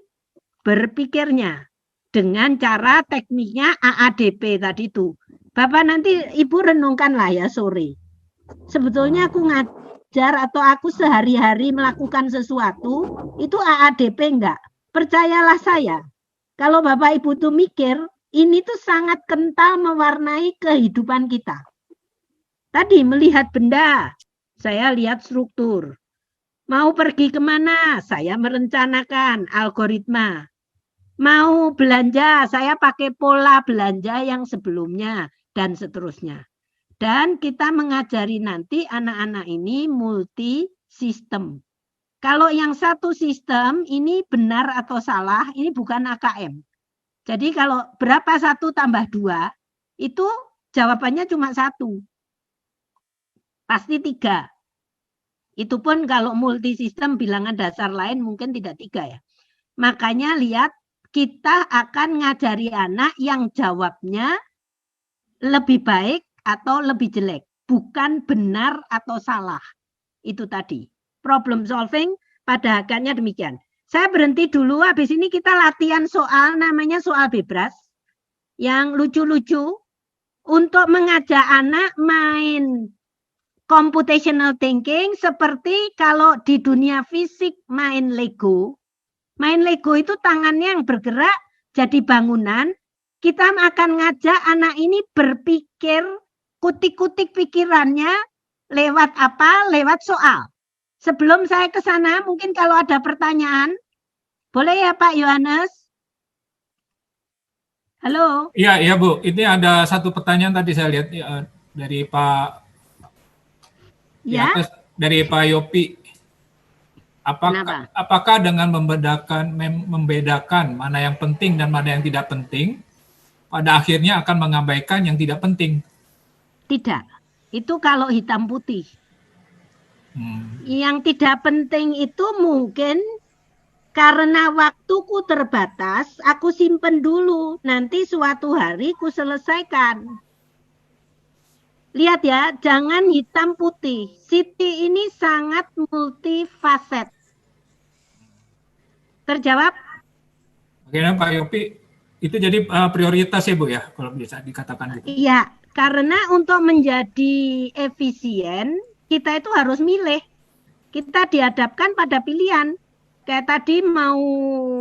berpikirnya dengan cara tekniknya AADP tadi itu. Bapak nanti Ibu renungkanlah ya sore. Sebetulnya aku ngajar atau aku sehari-hari melakukan sesuatu, itu AADP enggak? Percayalah saya, kalau Bapak Ibu tuh mikir, ini tuh sangat kental mewarnai kehidupan kita. Tadi melihat benda, saya lihat struktur. Mau pergi kemana? Saya merencanakan algoritma. Mau belanja, saya pakai pola belanja yang sebelumnya, dan seterusnya. Dan kita mengajari nanti anak-anak ini multi sistem. Kalau yang satu sistem, ini benar atau salah, ini bukan AKM. Jadi kalau berapa 1 tambah 2, itu jawabannya cuma 1. Pasti 3. Itu pun kalau multisistem bilangan dasar lain mungkin tidak 3 ya. Makanya lihat, kita akan ngajari anak yang jawabnya lebih baik atau lebih jelek. Bukan benar atau salah. Itu tadi. Problem solving pada hakikatnya demikian. Saya berhenti dulu, habis ini kita latihan soal, namanya soal bebas. Yang lucu-lucu, untuk mengajak anak main computational thinking, seperti kalau di dunia fisik main Lego. Main Lego itu tangannya yang bergerak jadi bangunan. Kita akan ngajak anak ini berpikir, kutik-kutik pikirannya lewat apa? Lewat soal. Sebelum saya ke sana, mungkin kalau ada pertanyaan, boleh ya Pak Yohanes? Halo? Iya Bu, ini ada satu pertanyaan tadi saya lihat dari Pak Ya? dari Pak Yopi. Apakah dengan membedakan mana yang penting dan mana yang tidak penting, pada akhirnya akan mengabaikan yang tidak penting? Tidak. Itu kalau hitam putih. Yang tidak penting itu mungkin karena waktuku terbatas, aku simpen dulu. Nanti suatu hari ku selesaikan. Lihat ya, jangan hitam putih. Siti ini sangat multifaset. Terjawab? Bagaimana Pak Yopi? Itu jadi prioritas ya Bu ya, kalau bisa dikatakan gitu. Iya, karena untuk menjadi efisien, kita itu harus milih. Kita dihadapkan pada pilihan. Kayak tadi mau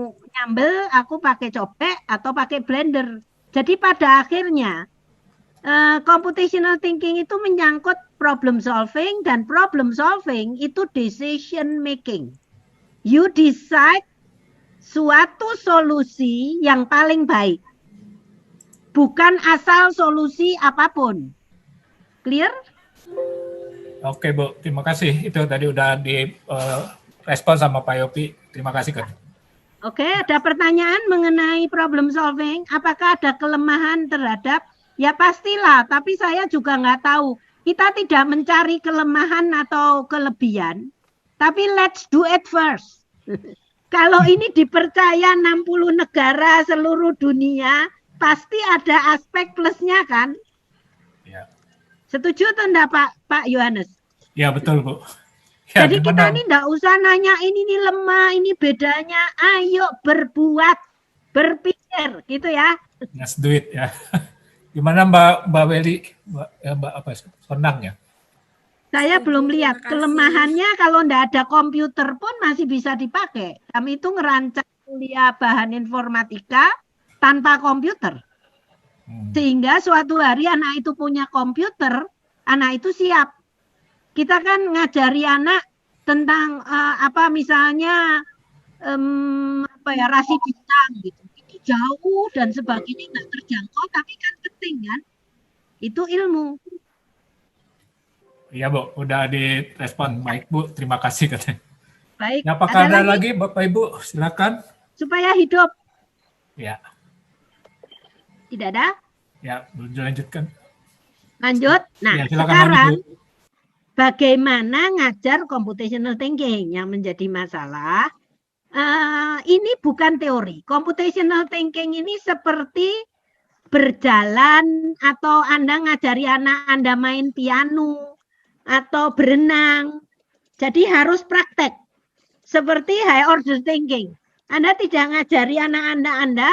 nyambel, aku pakai cobek atau pakai blender. Jadi pada akhirnya, computational thinking itu menyangkut problem solving, dan problem solving itu decision making. You decide suatu solusi yang paling baik. Bukan asal solusi apapun. Clear? Oke Bu, terima kasih. Itu tadi udah di respon sama Pak Yopi. Terima kasih Kak. Oke, ada pertanyaan mengenai problem solving. Apakah ada kelemahan terhadap? Ya pastilah, tapi saya juga nggak tahu. Kita tidak mencari kelemahan atau kelebihan, tapi let's do it first. Kalau ini dipercaya 60 negara seluruh dunia, pasti ada aspek plusnya kan? Ya. Setuju atau enggak Pak Yohanes? Ya betul Bu. Ya, jadi kita ini enggak usah nanya ini lemah, ini bedanya. Ayo berbuat, berpikir gitu ya. Let's do it ya. Gimana Mbak Weli? Mbak apa? Senang ya? Saya belum lihat kelemahannya. Kalau enggak ada komputer pun masih bisa dipakai. Kami itu ngerancang kuliah bahan informatika tanpa komputer. Sehingga suatu hari anak itu punya komputer, anak itu siap. Kita kan ngajari anak tentang misalnya rasi bintang gitu. Itu jauh dan sebagainya nggak terjangkau, tapi kan penting kan? Itu ilmu. Iya Bu, udah direspon. Baik Bu, terima kasih katanya. Baik. Apakah ada lagi Bapak Ibu? Silakan. Supaya hidup. Ya. Tidak ada? Ya, dilanjutkan. Lanjut. Nah, ya, silakan sekarang lanjut, bagaimana ngajar computational thinking yang menjadi masalah? Ini bukan teori. Computational thinking ini seperti berjalan atau Anda ngajari anak Anda main piano atau berenang. Jadi harus praktek. Seperti high order thinking. Anda tidak ngajari anak Anda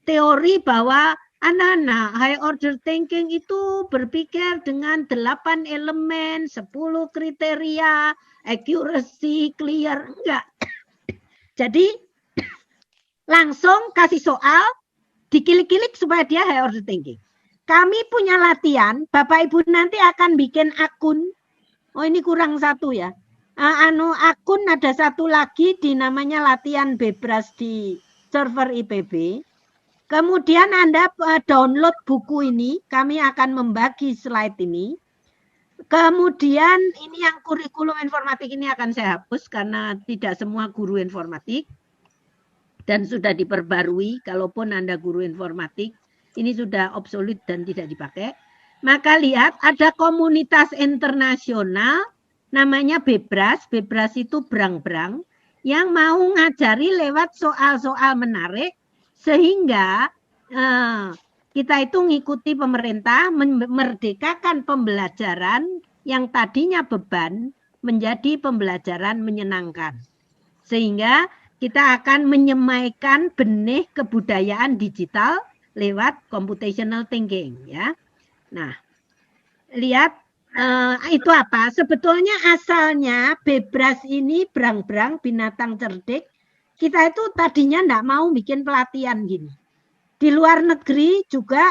teori bahwa anak-anak high order thinking itu berpikir dengan 8 elemen, 10 kriteria, accuracy, clear. Enggak. Jadi langsung kasih soal, dikilik-kilik supaya dia high order thinking. Kami punya latihan, Bapak Ibu nanti akan bikin akun. Oh ini kurang satu ya. Akun ada satu lagi di namanya latihan bebas di server IPB. Kemudian Anda download buku ini, kami akan membagi slide ini. Kemudian ini yang kurikulum informatik ini akan saya hapus karena tidak semua guru informatik. Dan sudah diperbarui, kalaupun Anda guru informatik, ini sudah obsolete dan tidak dipakai. Maka lihat ada komunitas internasional namanya Bebras. Bebras itu berang-berang yang mau ngajari lewat soal-soal menarik sehingga kita itu ngikuti pemerintah memerdekakan pembelajaran yang tadinya beban menjadi pembelajaran menyenangkan. Sehingga kita akan menyemaikan benih kebudayaan digital lewat computational thinking ya. Nah, lihat itu apa? Sebetulnya asalnya Bebras ini berang-berang binatang cerdik. Kita itu tadinya enggak mau bikin pelatihan gini. Di luar negeri juga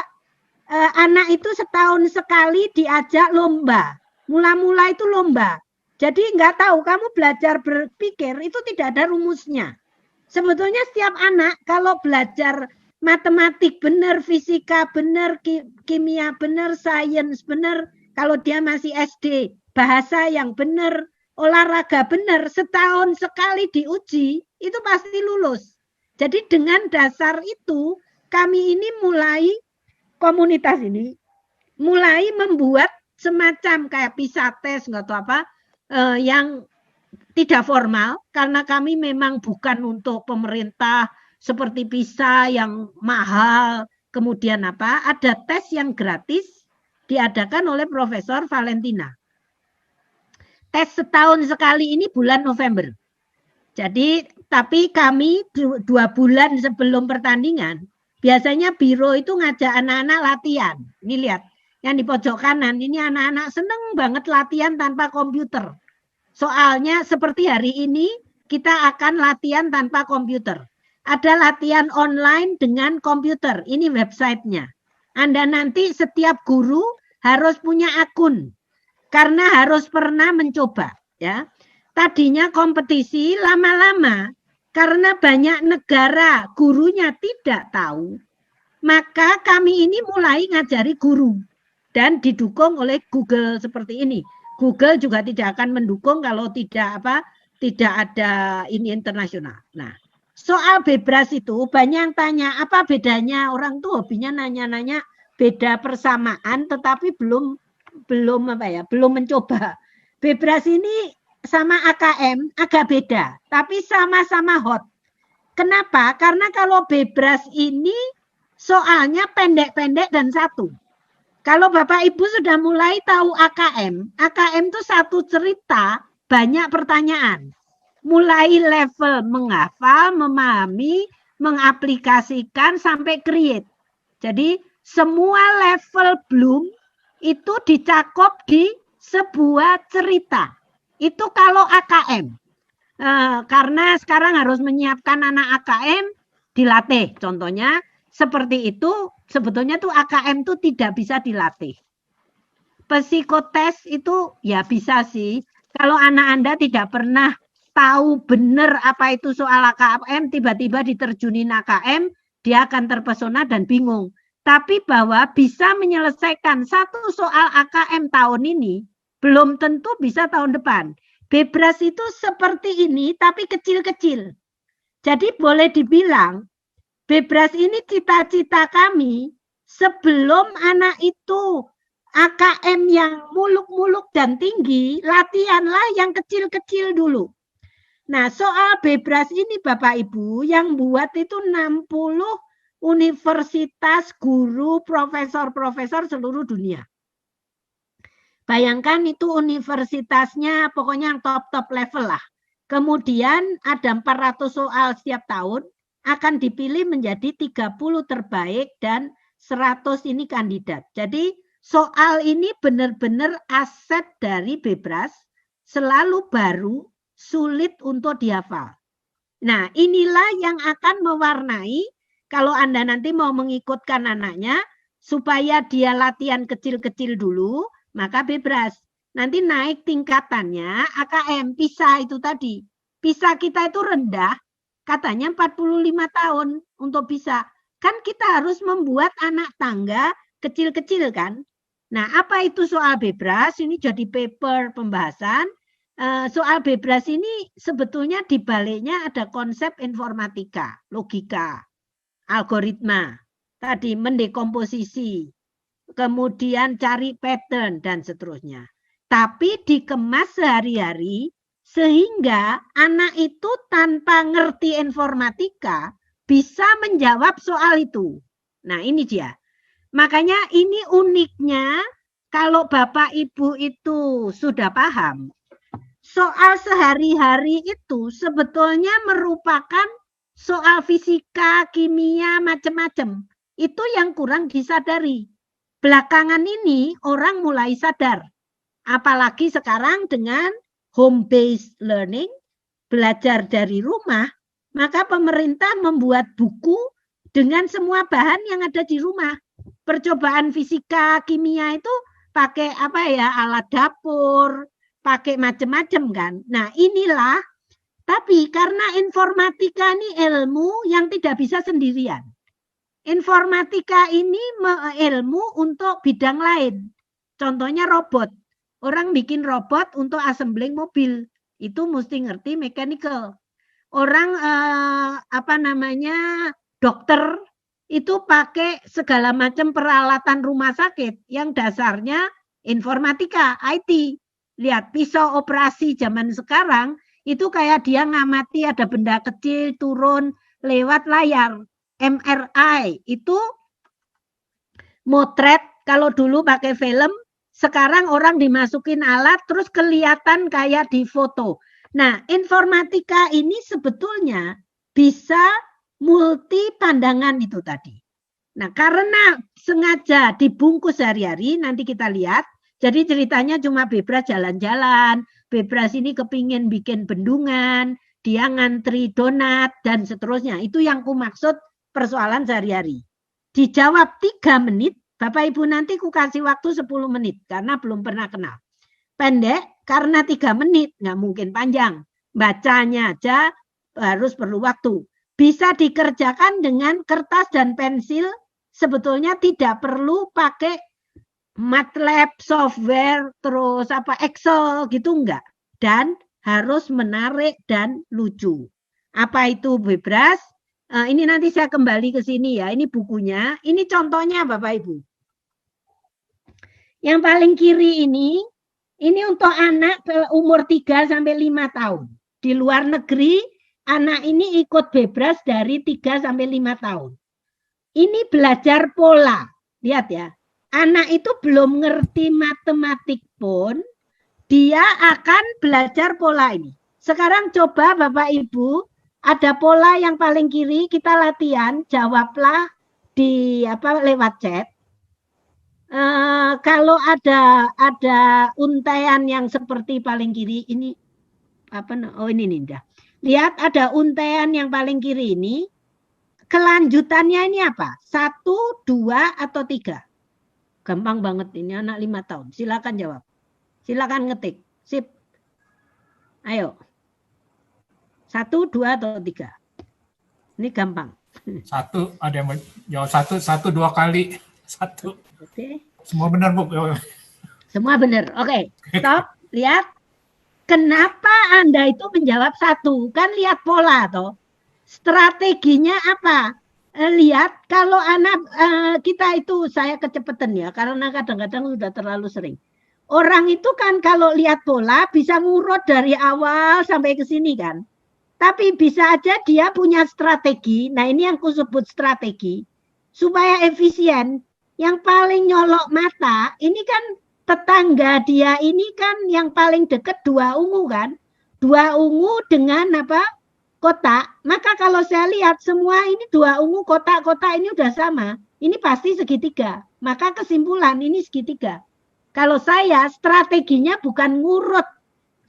anak itu setahun sekali diajak lomba. Mula-mula itu lomba. Jadi enggak tahu kamu belajar berpikir itu tidak ada rumusnya. Sebetulnya setiap anak kalau belajar matematik benar, fisika benar, kimia benar, sains benar, kalau dia masih SD, bahasa yang benar, olahraga benar, setahun sekali diuji, itu pasti lulus. Jadi dengan dasar itu, kami ini mulai, komunitas ini, mulai membuat semacam kayak PISA test, nggak tahu apa, yang tidak formal karena kami memang bukan untuk pemerintah seperti PISA yang mahal, kemudian ada tes yang gratis diadakan oleh Profesor Valentina. Tes setahun sekali ini bulan November. Jadi, tapi kami 2 bulan sebelum pertandingan, biasanya biro itu ngajak anak-anak latihan. Ini lihat, yang di pojok kanan, ini anak-anak seneng banget latihan tanpa komputer. Soalnya seperti hari ini, kita akan latihan tanpa komputer. Ada latihan online dengan komputer, ini websitenya. Anda nanti setiap guru harus punya akun, karena harus pernah mencoba. Ya. Tadinya kompetisi lama-lama karena banyak negara gurunya tidak tahu, maka kami ini mulai ngajari guru dan didukung oleh Google seperti ini. Google juga tidak akan mendukung kalau tidak ada ini internasional. Nah, soal bebras itu banyak yang tanya apa bedanya, orang tuh hobinya nanya-nanya beda persamaan tetapi belum mencoba. Bebras ini sama AKM agak beda, tapi sama-sama hot. Kenapa? Karena kalau bebras ini soalnya pendek-pendek dan satu. Kalau Bapak Ibu sudah mulai tahu AKM itu satu cerita, banyak pertanyaan. Mulai level menghafal, memahami, mengaplikasikan, sampai create. Jadi semua level Bloom itu dicakup di sebuah cerita. Itu kalau AKM. Karena sekarang harus menyiapkan anak AKM, dilatih. Contohnya seperti itu, sebetulnya tuh AKM tuh tidak bisa dilatih. Psikotes itu ya bisa sih. Kalau anak Anda tidak pernah tahu benar apa itu soal AKM, tiba-tiba diterjunin AKM, dia akan terpesona dan bingung. Tapi bahwa bisa menyelesaikan satu soal AKM tahun ini, belum tentu bisa tahun depan. Bebras itu seperti ini, tapi kecil-kecil. Jadi boleh dibilang, bebras ini cita-cita kami sebelum anak itu AKM yang muluk-muluk dan tinggi, latihanlah yang kecil-kecil dulu. Nah, soal bebras ini Bapak Ibu, yang buat itu 60 universitas, guru, profesor-profesor seluruh dunia. Bayangkan itu universitasnya pokoknya yang top-top level lah. Kemudian ada 400 soal setiap tahun, akan dipilih menjadi 30 terbaik dan 100 ini kandidat. Jadi soal ini benar-benar aset dari bebras, selalu baru, sulit untuk dihafal. Nah, inilah yang akan mewarnai kalau Anda nanti mau mengikutkan anaknya, supaya dia latihan kecil-kecil dulu, maka bebras. Nanti naik tingkatannya AKM, PISA itu tadi. PISA kita itu rendah, katanya 45 tahun untuk PISA. Kan kita harus membuat anak tangga kecil-kecil kan. Nah, apa itu soal bebras? Ini jadi paper pembahasan. Soal bebras ini sebetulnya di baliknya ada konsep informatika, logika, algoritma, tadi mendekomposisi, kemudian cari pattern dan seterusnya. Tapi dikemas sehari-hari sehingga anak itu tanpa ngerti informatika bisa menjawab soal itu. Nah, ini dia. Makanya ini uniknya kalau Bapak Ibu itu sudah paham, soal sehari-hari itu sebetulnya merupakan soal fisika, kimia, macam-macam. Itu yang kurang disadari. Belakangan ini orang mulai sadar. Apalagi sekarang dengan home-based learning, belajar dari rumah, maka pemerintah membuat buku dengan semua bahan yang ada di rumah. Percobaan fisika, kimia itu pakai alat dapur, pakai macam-macam kan. Nah, inilah, tapi karena informatika ini ilmu yang tidak bisa sendirian. Informatika ini ilmu untuk bidang lain. Contohnya robot. Orang bikin robot untuk assembling mobil. Itu mesti ngerti mechanical. Orang dokter itu pakai segala macam peralatan rumah sakit yang dasarnya informatika, IT. Lihat pisau operasi zaman sekarang Itu kayak dia ngamati ada benda kecil turun lewat layar. MRI itu motret, kalau dulu pakai film, sekarang orang dimasukin alat terus kelihatan kayak di foto. Nah, informatika ini sebetulnya bisa multi pandangan itu tadi. Nah, karena sengaja dibungkus hari-hari, nanti kita lihat. Jadi ceritanya cuma Bebras jalan-jalan, Bebras ini kepingin bikin bendungan, dia ngantri donat, dan seterusnya. Itu yang ku maksud persoalan sehari-hari. Dijawab 3 menit, Bapak Ibu nanti ku kasih waktu 10 menit, karena belum pernah kenal. Pendek, karena 3 menit, nggak mungkin panjang. Bacanya aja harus perlu waktu. Bisa dikerjakan dengan kertas dan pensil, sebetulnya tidak perlu pakai MATLAB software, terus Excel gitu enggak. Dan harus menarik dan lucu. Apa itu Bebras? Ini nanti saya kembali ke sini ya. Ini bukunya. Ini contohnya Bapak Ibu. Yang paling kiri ini untuk anak umur 3 sampai 5 tahun. Di luar negeri, anak ini ikut Bebras dari 3 sampai 5 tahun. Ini belajar pola. Lihat ya. Anak itu belum ngerti matematik pun, dia akan belajar pola ini. Sekarang coba Bapak Ibu, ada pola yang paling kiri, kita latihan, jawablah di lewat chat. Kalau ada untaian yang seperti paling kiri ini, ini Ninda. Lihat ada untaian yang paling kiri ini, kelanjutannya ini apa? 1, 2, atau 3? Gampang banget ini, anak 5 tahun. Silakan jawab. Silakan ngetik. Sip. Ayo. 1, 2, atau 3? Ini gampang. 1, ada yang jawab 1, 2 kali. 1. Oke. Semua benar, Bu. Semua benar. Oke. Stop. Lihat. Kenapa Anda itu menjawab 1? Kan lihat pola toh. Strateginya apa? Lihat kalau anak kita itu, saya kecepatan ya, karena kadang-kadang sudah terlalu sering. Orang itu kan kalau lihat pola bisa ngurut dari awal sampai ke sini kan. Tapi bisa aja dia punya strategi. Nah ini yang aku sebut strategi. Supaya efisien. Yang paling nyolok mata, ini kan tetangga dia ini kan yang paling dekat 2 ungu kan. 2 ungu dengan kotak. Maka kalau saya lihat semua ini 2 ungu kotak-kotak ini udah sama. Ini pasti segitiga. Maka kesimpulan ini segitiga. Kalau saya strateginya bukan ngurut.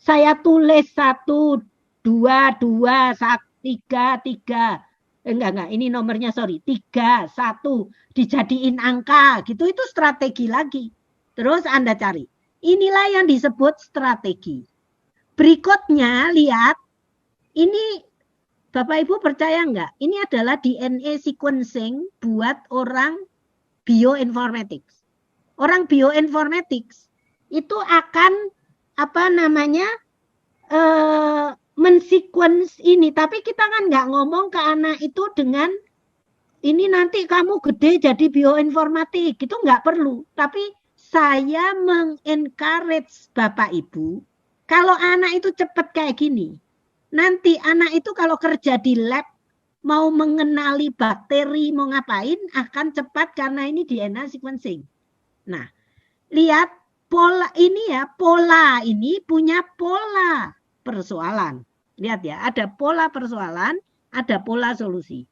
Saya tulis 1, 2, 2, 3, 3. Enggak. Ini nomornya 3, 1. Dijadiin angka. Gitu itu strategi lagi. Terus Anda cari. Inilah yang disebut strategi. Berikutnya lihat. Ini Bapak Ibu percaya enggak? Ini adalah DNA sequencing buat orang bioinformatics. Orang bioinformatics itu akan mensequence ini. Tapi kita kan enggak ngomong ke anak itu dengan ini nanti kamu gede jadi bioinformatik. Itu enggak perlu. Tapi saya mengencourage Bapak Ibu kalau anak itu cepat kayak gini. Nanti anak itu kalau kerja di lab mau mengenali bakteri, mau ngapain akan cepat karena ini DNA sequencing. Nah, lihat pola ini ya, pola ini punya pola persoalan. Lihat ya, ada pola persoalan, ada pola solusi.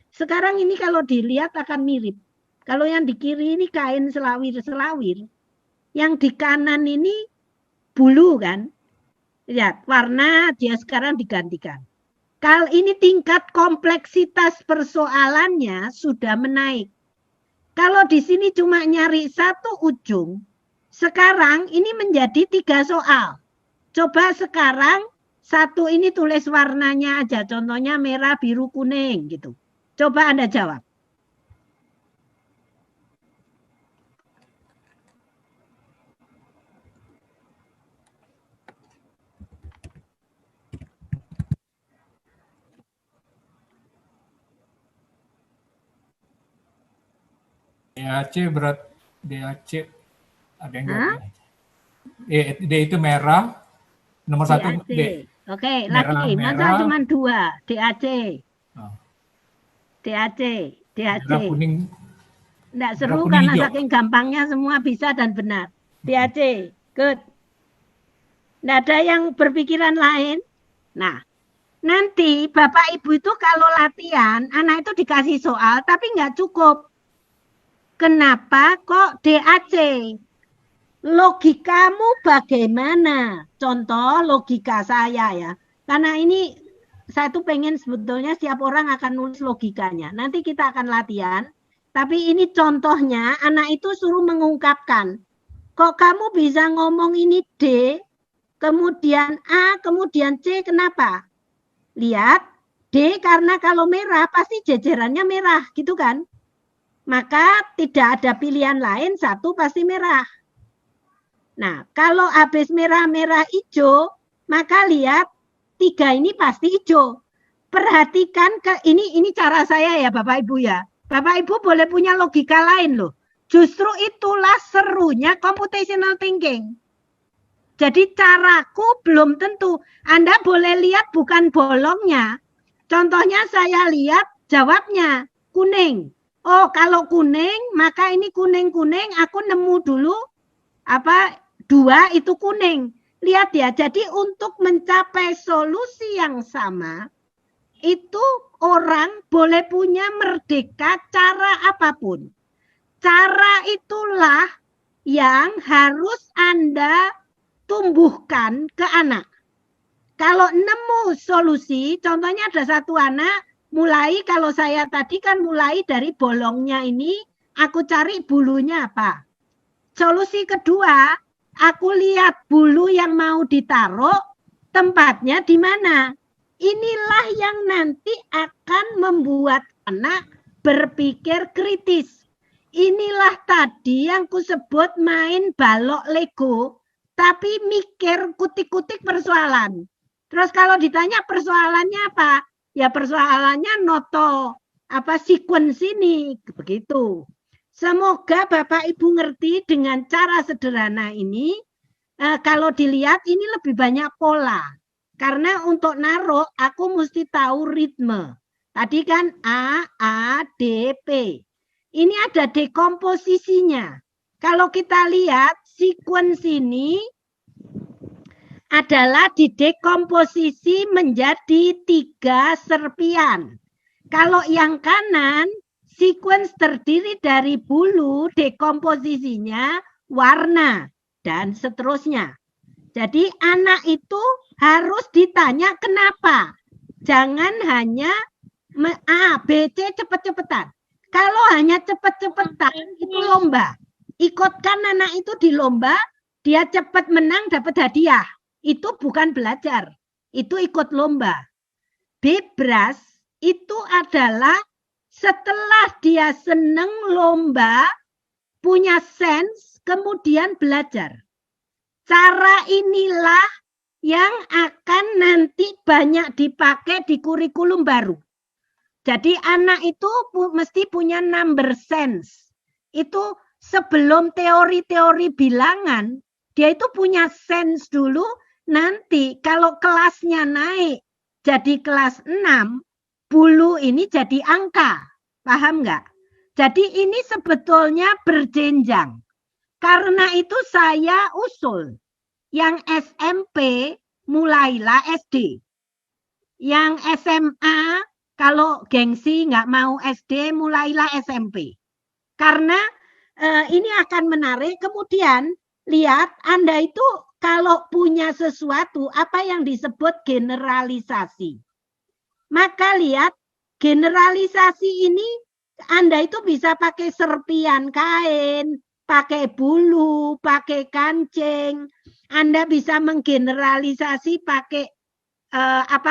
Sekarang ini kalau dilihat akan mirip. Kalau yang di kiri ini kain selawir-selawir, yang di kanan ini bulu kan. Lihat, warna dia sekarang digantikan. Kalau ini tingkat kompleksitas persoalannya sudah menaik. Kalau di sini cuma nyari 1 ujung, sekarang ini menjadi 3 soal. Coba sekarang 1 ini tulis warnanya aja, contohnya merah, biru, kuning gitu. Coba Anda jawab. DAC berat DAC ada yang jawab. D itu merah, nomor 1 D. Oke, Merah, lagi. Masa merah. cuma 2? DAC. Oh, DAC. DAC. merah, kuning, Enggak merah, seru kuning, karena hijau. saking gampangnya semua bisa dan benar. DAC. Good. Enggak ada yang berpikiran lain. Nah, nanti Bapak Ibu itu kalau latihan, anak itu dikasih soal tapi nggak cukup. Kenapa kok DAC? Logikamu bagaimana? Contoh logika saya ya. Karena ini saya tuh pengen sebetulnya setiap orang akan nulis logikanya. Nanti kita akan latihan. Tapi ini contohnya anak itu suruh mengungkapkan. Kok kamu bisa ngomong ini D, kemudian A, kemudian C, kenapa? Lihat, D karena kalau merah pasti jejerannya merah, gitu kan? Maka tidak ada pilihan lain, satu pasti merah. Nah, kalau habis merah-merah hijau, maka lihat 3 ini pasti hijau. Perhatikan ini cara saya ya Bapak Ibu ya. Bapak Ibu boleh punya logika lain loh. Justru itulah serunya computational thinking. Jadi caraku belum tentu. Anda boleh lihat bukan bolongnya. Contohnya saya lihat jawabnya kuning. Oh, kalau kuning, maka ini kuning-kuning. Aku nemu dulu 2 itu kuning. Lihat ya, jadi untuk mencapai solusi yang sama, itu orang boleh punya merdeka cara apapun. Cara itulah yang harus Anda tumbuhkan ke anak. Kalau nemu solusi, contohnya ada satu anak, mulai kalau saya tadi kan mulai dari bolongnya ini, aku cari bulunya apa. Solusi kedua, aku lihat bulu yang mau ditaruh, tempatnya di mana. Inilah yang nanti akan membuat anak berpikir kritis. Inilah tadi yang kusebut main balok Lego, tapi mikir kutik-kutik persoalan. Terus kalau ditanya persoalannya apa? Ya persoalannya noto sequence ini, begitu. Semoga Bapak Ibu ngerti dengan cara sederhana ini. Kalau dilihat ini lebih banyak pola. Karena untuk naruh aku mesti tahu ritme. Tadi kan A, D, P. Ini ada dekomposisinya. Kalau kita lihat sequence ini adalah didekomposisi menjadi 3 serpian. Kalau yang kanan, sequence terdiri dari bulu, dekomposisinya warna, dan seterusnya. Jadi anak itu harus ditanya kenapa. Jangan hanya A, B, C cepet-cepetan. Kalau hanya cepet-cepetan itu lomba. Ikutkan anak itu di lomba, dia cepat menang dapat hadiah. Itu bukan belajar, itu ikut lomba. Bebras itu adalah setelah dia seneng lomba, punya sense, kemudian belajar. Cara inilah yang akan nanti banyak dipakai di kurikulum baru. Jadi anak itu mesti punya number sense. Itu sebelum teori-teori bilangan, dia itu punya sense dulu. Nanti kalau kelasnya naik jadi kelas 6, bulu ini jadi angka. Paham nggak? Jadi ini sebetulnya berjenjang. Karena itu saya usul. Yang SMP mulailah SD. Yang SMA kalau gengsi nggak mau SD mulailah SMP. Karena ini akan menarik. Kemudian lihat Anda itu kalau punya sesuatu apa yang disebut generalisasi. Maka lihat generalisasi ini Anda itu bisa pakai serpian kain, pakai bulu, pakai kancing. Anda bisa menggeneralisasi pakai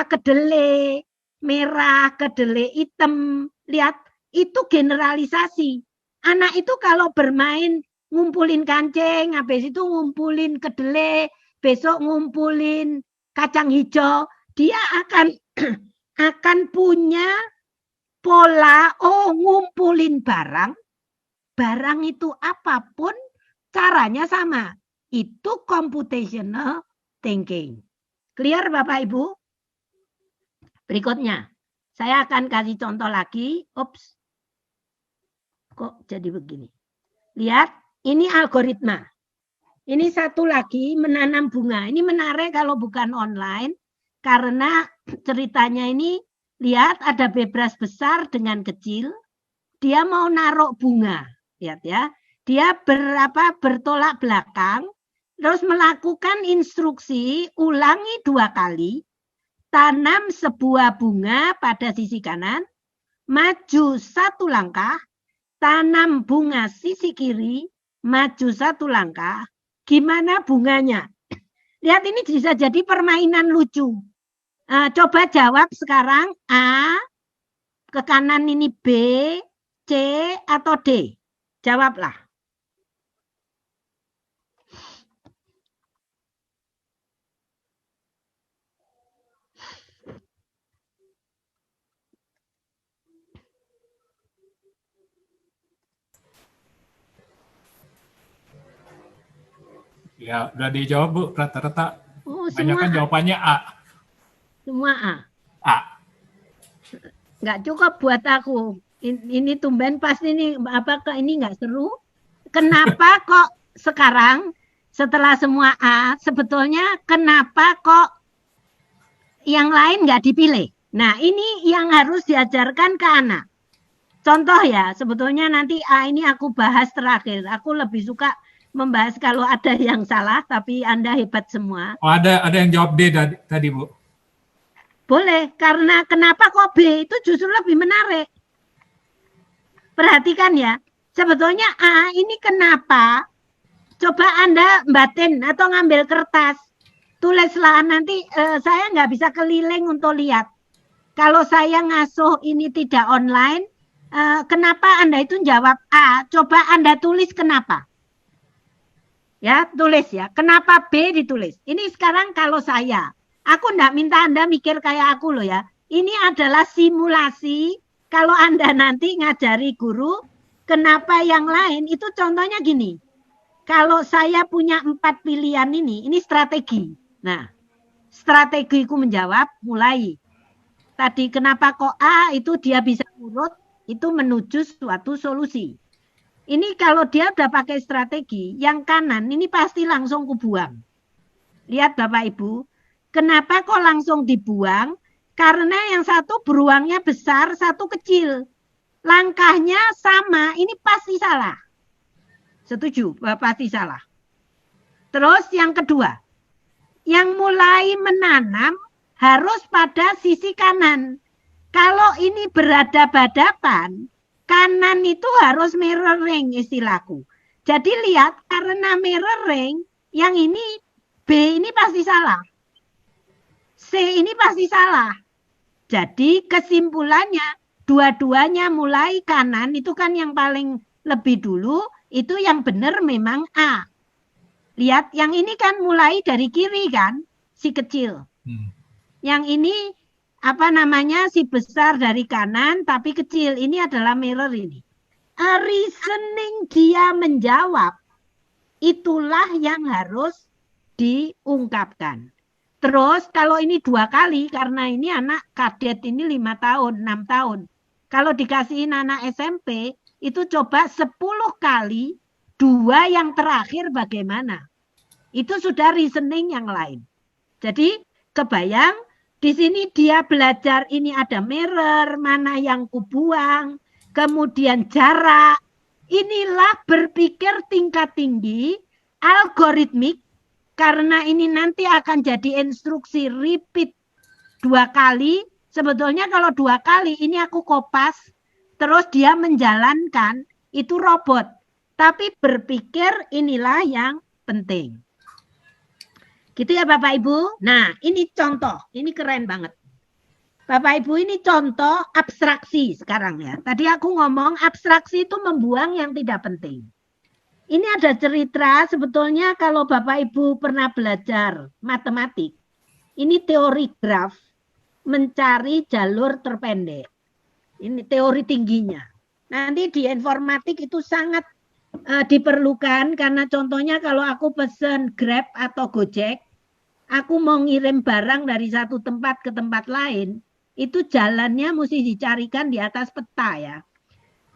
kedelai merah, kedelai hitam. Lihat, itu generalisasi. Anak itu kalau bermain ngumpulin kancing, habis itu ngumpulin kedelai, besok ngumpulin kacang hijau, dia akan punya pola, ngumpulin barang itu apapun caranya sama. Itu computational thinking. Clear Bapak Ibu? Berikutnya, saya akan kasih contoh lagi. Ups. Kok jadi begini? Lihat, ini algoritma. Ini satu lagi menanam bunga. Ini menarik kalau bukan online. Karena ceritanya ini, lihat ada bebras besar dengan kecil. Dia mau naruh bunga. Lihat ya. Dia bertolak belakang. Terus melakukan instruksi, ulangi 2 kali. Tanam sebuah bunga pada sisi kanan, maju 1 langkah, tanam bunga sisi kiri, maju 1 langkah. Gimana bunganya? Lihat ini bisa jadi permainan lucu. Coba jawab sekarang A, ke kanan ini B, C, atau D. Jawablah. Ya, udah dijawab Bu, rata-rata. Oh, Banyak kan semua jawabannya A. Semua A. A. Nggak cukup buat aku. Ini tumben pas ini ini nggak seru. Kenapa kok sekarang setelah semua A, sebetulnya kenapa kok yang lain nggak dipilih? Nah, ini yang harus diajarkan ke anak. Contoh ya, sebetulnya nanti A ini aku bahas terakhir. Aku lebih suka membahas kalau ada yang salah, tapi Anda hebat semua. Oh, ada yang jawab D tadi Bu. Boleh, karena kenapa kok B itu justru lebih menarik. Perhatikan ya, sebetulnya A ini kenapa? Coba Anda batin atau ngambil kertas. Tulislah nanti saya nggak bisa keliling untuk lihat. Kalau saya ngasuh ini tidak online, kenapa Anda itu jawab A? Coba Anda tulis kenapa. Ya, tulis ya. Kenapa B ditulis? Ini sekarang kalau saya. Aku enggak minta Anda mikir kayak aku loh ya. Ini adalah simulasi. Kalau Anda nanti ngajari guru, kenapa yang lain? Itu contohnya gini. Kalau saya punya 4 pilihan ini strategi. Nah, strategiku menjawab mulai. Tadi kenapa kok A itu dia bisa urut, itu menuju suatu solusi. Ini kalau dia udah pakai strategi, yang kanan ini pasti langsung kubuang. Lihat Bapak Ibu, kenapa kok langsung dibuang? Karena yang satu beruangnya besar, satu kecil. Langkahnya sama, ini pasti salah. Setuju, pasti salah. Terus yang kedua, yang mulai menanam harus pada sisi kanan. Kalau ini berhadapan-hadapan, kanan itu harus mirroring istilahku. Jadi lihat, karena mirroring, yang ini B ini pasti salah. C ini pasti salah. Jadi kesimpulannya, dua-duanya mulai kanan, itu kan yang paling lebih dulu, itu yang benar memang A. Lihat, yang ini kan mulai dari kiri kan, si kecil. Yang ini si besar dari kanan tapi kecil. Ini adalah mirror ini. Reasoning dia menjawab. Itulah yang harus diungkapkan. Terus kalau ini 2 kali, karena ini anak kadet ini 5 tahun, 6 tahun. Kalau dikasihin anak SMP, itu coba 10 kali, 2 yang terakhir bagaimana. Itu sudah reasoning yang lain. Jadi kebayang, di sini dia belajar ini ada mirror, mana yang kubuang, kemudian jarak. Inilah berpikir tingkat tinggi, algoritmik, karena ini nanti akan jadi instruksi repeat 2 kali. Sebetulnya kalau 2 kali ini aku kopas, terus dia menjalankan, itu robot. Tapi berpikir inilah yang penting. Gitu ya Bapak Ibu. Nah, ini contoh. Ini keren banget. Bapak Ibu, ini contoh abstraksi sekarang ya. Tadi aku ngomong abstraksi itu membuang yang tidak penting. Ini ada cerita sebetulnya kalau Bapak Ibu pernah belajar matematik. Ini teori graf mencari jalur terpendek. Ini teori tingginya. Nanti di informatik itu sangat diperlukan karena contohnya kalau aku pesen Grab atau Gojek, aku mau ngirim barang dari satu tempat ke tempat lain, itu jalannya mesti dicarikan di atas peta ya.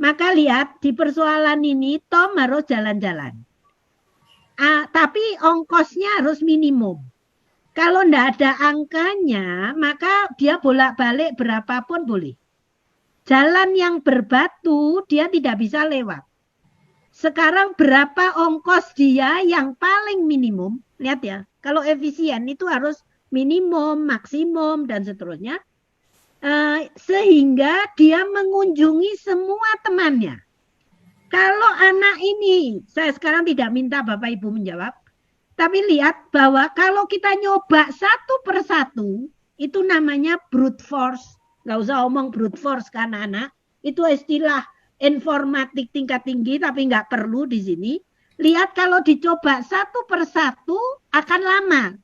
Maka lihat di persoalan ini Tom harus jalan-jalan. Tapi ongkosnya harus minimum. Kalau enggak ada angkanya, maka dia bolak-balik berapapun boleh. Jalan yang berbatu, dia tidak bisa lewat. Sekarang berapa ongkos dia yang paling minimum? Lihat ya, kalau efisien itu harus minimum, maksimum, dan seterusnya. Sehingga dia mengunjungi semua temannya. Kalau anak ini, saya sekarang tidak minta Bapak Ibu menjawab, tapi lihat bahwa kalau kita nyoba satu persatu, itu namanya brute force. Nggak usah omong brute force kan anak. Itu istilah informatik tingkat tinggi, tapi nggak perlu di sini. Lihat kalau dicoba satu persatu akan lama.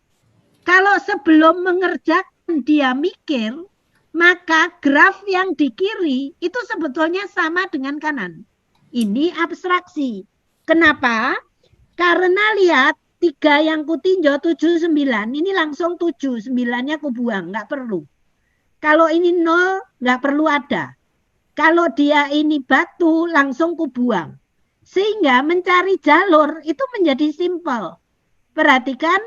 Kalau sebelum mengerjakan dia mikir, maka graf yang di kiri itu sebetulnya sama dengan kanan. Ini abstraksi. Kenapa? Karena lihat 3 yang kutinjau 7, 9. Ini langsung 7. 9-nya kubuang. Nggak perlu. Kalau ini 0, nggak perlu ada. Kalau dia ini batu, langsung kubuang. Sehingga mencari jalur itu menjadi simpel. Perhatikan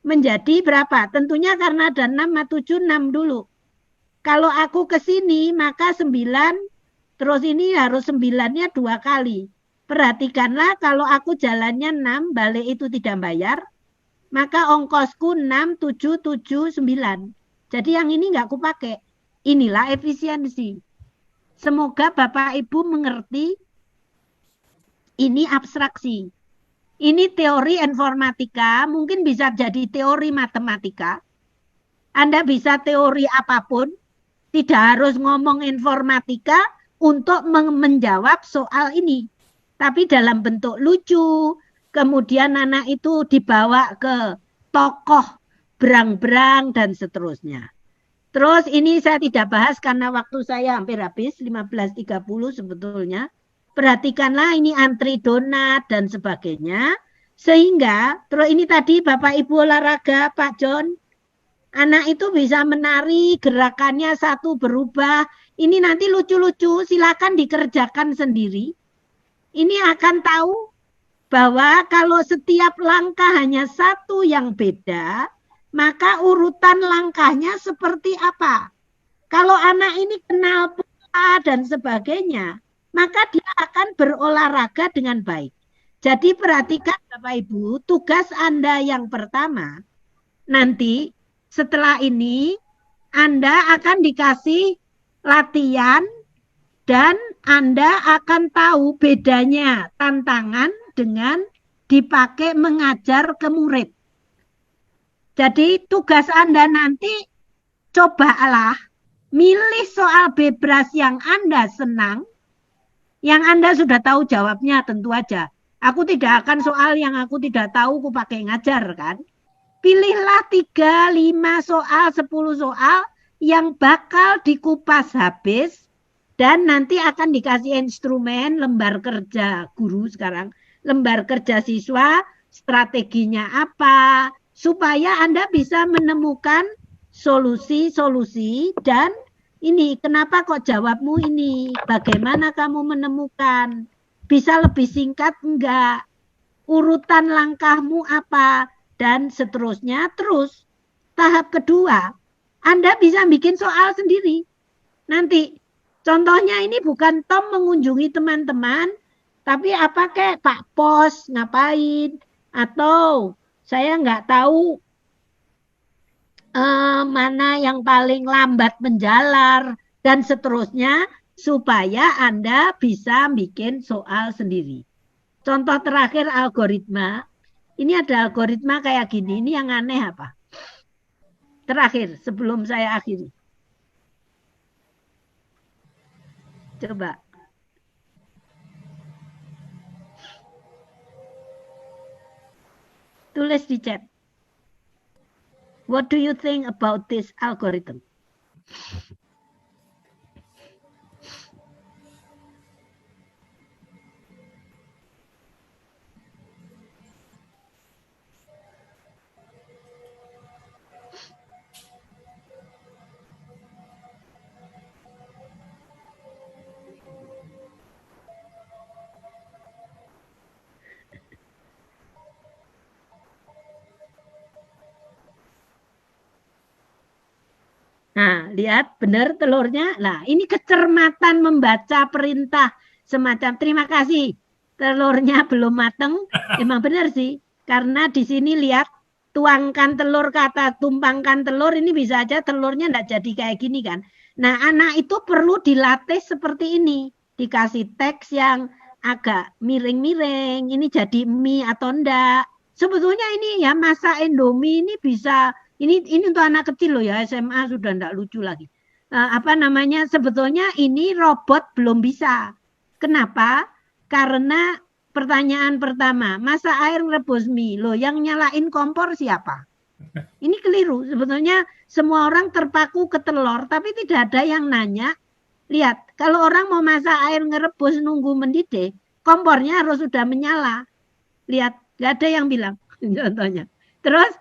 menjadi berapa? Tentunya karena ada 6 sama 7, 6 dulu. Kalau aku ke sini, maka 9, terus ini harus 9-nya 2 kali. Perhatikanlah kalau aku jalannya 6, balik itu tidak bayar, maka ongkosku 6, 7, 7, 9. Jadi yang ini nggak aku pakai. Inilah efisiensi. Semoga Bapak Ibu mengerti ini abstraksi. Ini teori informatika, mungkin bisa jadi teori matematika. Anda bisa teori apapun, tidak harus ngomong informatika untuk menjawab soal ini. Tapi dalam bentuk lucu, kemudian anak itu dibawa ke tokoh berang-berang dan seterusnya. Terus ini saya tidak bahas karena waktu saya hampir habis, 15.30 sebetulnya. Perhatikanlah ini antri donat dan sebagainya. Sehingga, terus ini tadi Bapak Ibu olahraga, Pak John, anak itu bisa menari, gerakannya satu berubah. Ini nanti lucu-lucu, silakan dikerjakan sendiri. Ini akan tahu bahwa kalau setiap langkah hanya satu yang beda, maka urutan langkahnya seperti apa. Kalau anak ini kenal pola dan sebagainya, maka dia akan berolahraga dengan baik. Jadi perhatikan Bapak Ibu, tugas Anda yang pertama, nanti setelah ini Anda akan dikasih latihan dan Anda akan tahu bedanya tantangan dengan dipakai mengajar ke murid. Jadi tugas Anda nanti cobalah milih soal bebas yang Anda senang, yang Anda sudah tahu jawabnya tentu aja. Aku tidak akan soal yang aku tidak tahu aku pakai ngajar kan. Pilihlah 3, 5 soal, 10 soal yang bakal dikupas habis dan nanti akan dikasih instrumen lembar kerja guru sekarang, lembar kerja siswa, strateginya apa, supaya Anda bisa menemukan solusi-solusi dan ini kenapa kok jawabmu ini, bagaimana kamu menemukan, bisa lebih singkat enggak, urutan langkahmu apa, dan seterusnya. Terus tahap kedua, Anda bisa bikin soal sendiri. Nanti contohnya ini bukan Tom mengunjungi teman-teman, tapi apa kayak Pak Pos ngapain, atau saya nggak tahu mana yang paling lambat menjalar, dan seterusnya, supaya Anda bisa bikin soal sendiri. Contoh terakhir algoritma. Ini ada algoritma kayak gini. Ini yang aneh apa? Terakhir, sebelum saya akhiri. Coba. Tulis di chat. What do you think about this algorithm? Nah, lihat benar telurnya. Nah, ini kecermatan membaca perintah semacam terima kasih. Telurnya belum mateng. Emang benar sih. Karena di sini lihat tuangkan telur kata tumpangkan telur ini bisa aja telurnya enggak jadi kayak gini kan. Nah, anak itu perlu dilatih seperti ini. Dikasih teks yang agak miring-miring. Ini jadi mie atau enggak. Sebetulnya ini ya masak Indomie ini bisa ini untuk anak kecil loh ya, SMA sudah enggak lucu lagi. Sebetulnya ini robot belum bisa. Kenapa? Karena pertanyaan pertama, masak air rebus mie. Loh, yang nyalain kompor siapa? Ini keliru. Sebetulnya semua orang terpaku ke telur, tapi tidak ada yang nanya. Lihat, kalau orang mau masak air ngerebus nunggu mendidih, kompornya harus sudah menyala. Lihat, nggak ada yang bilang. Contohnya. Terus,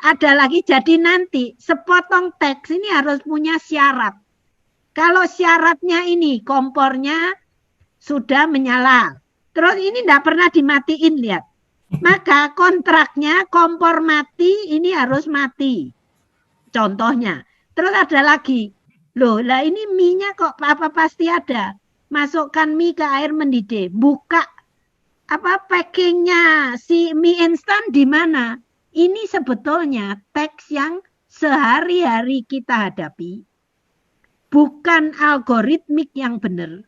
ada lagi, jadi nanti sepotong teks ini harus punya syarat. Kalau syaratnya ini kompornya sudah menyala, terus ini tidak pernah dimatiin, lihat. Maka kontraknya kompor mati, ini harus mati. Contohnya. Terus ada lagi, loh, lah ini mie-nya kok apa pasti ada. Masukkan mie ke air mendidih, buka packingnya si mie instan di mana? Ini sebetulnya teks yang sehari-hari kita hadapi, bukan algoritmik yang benar,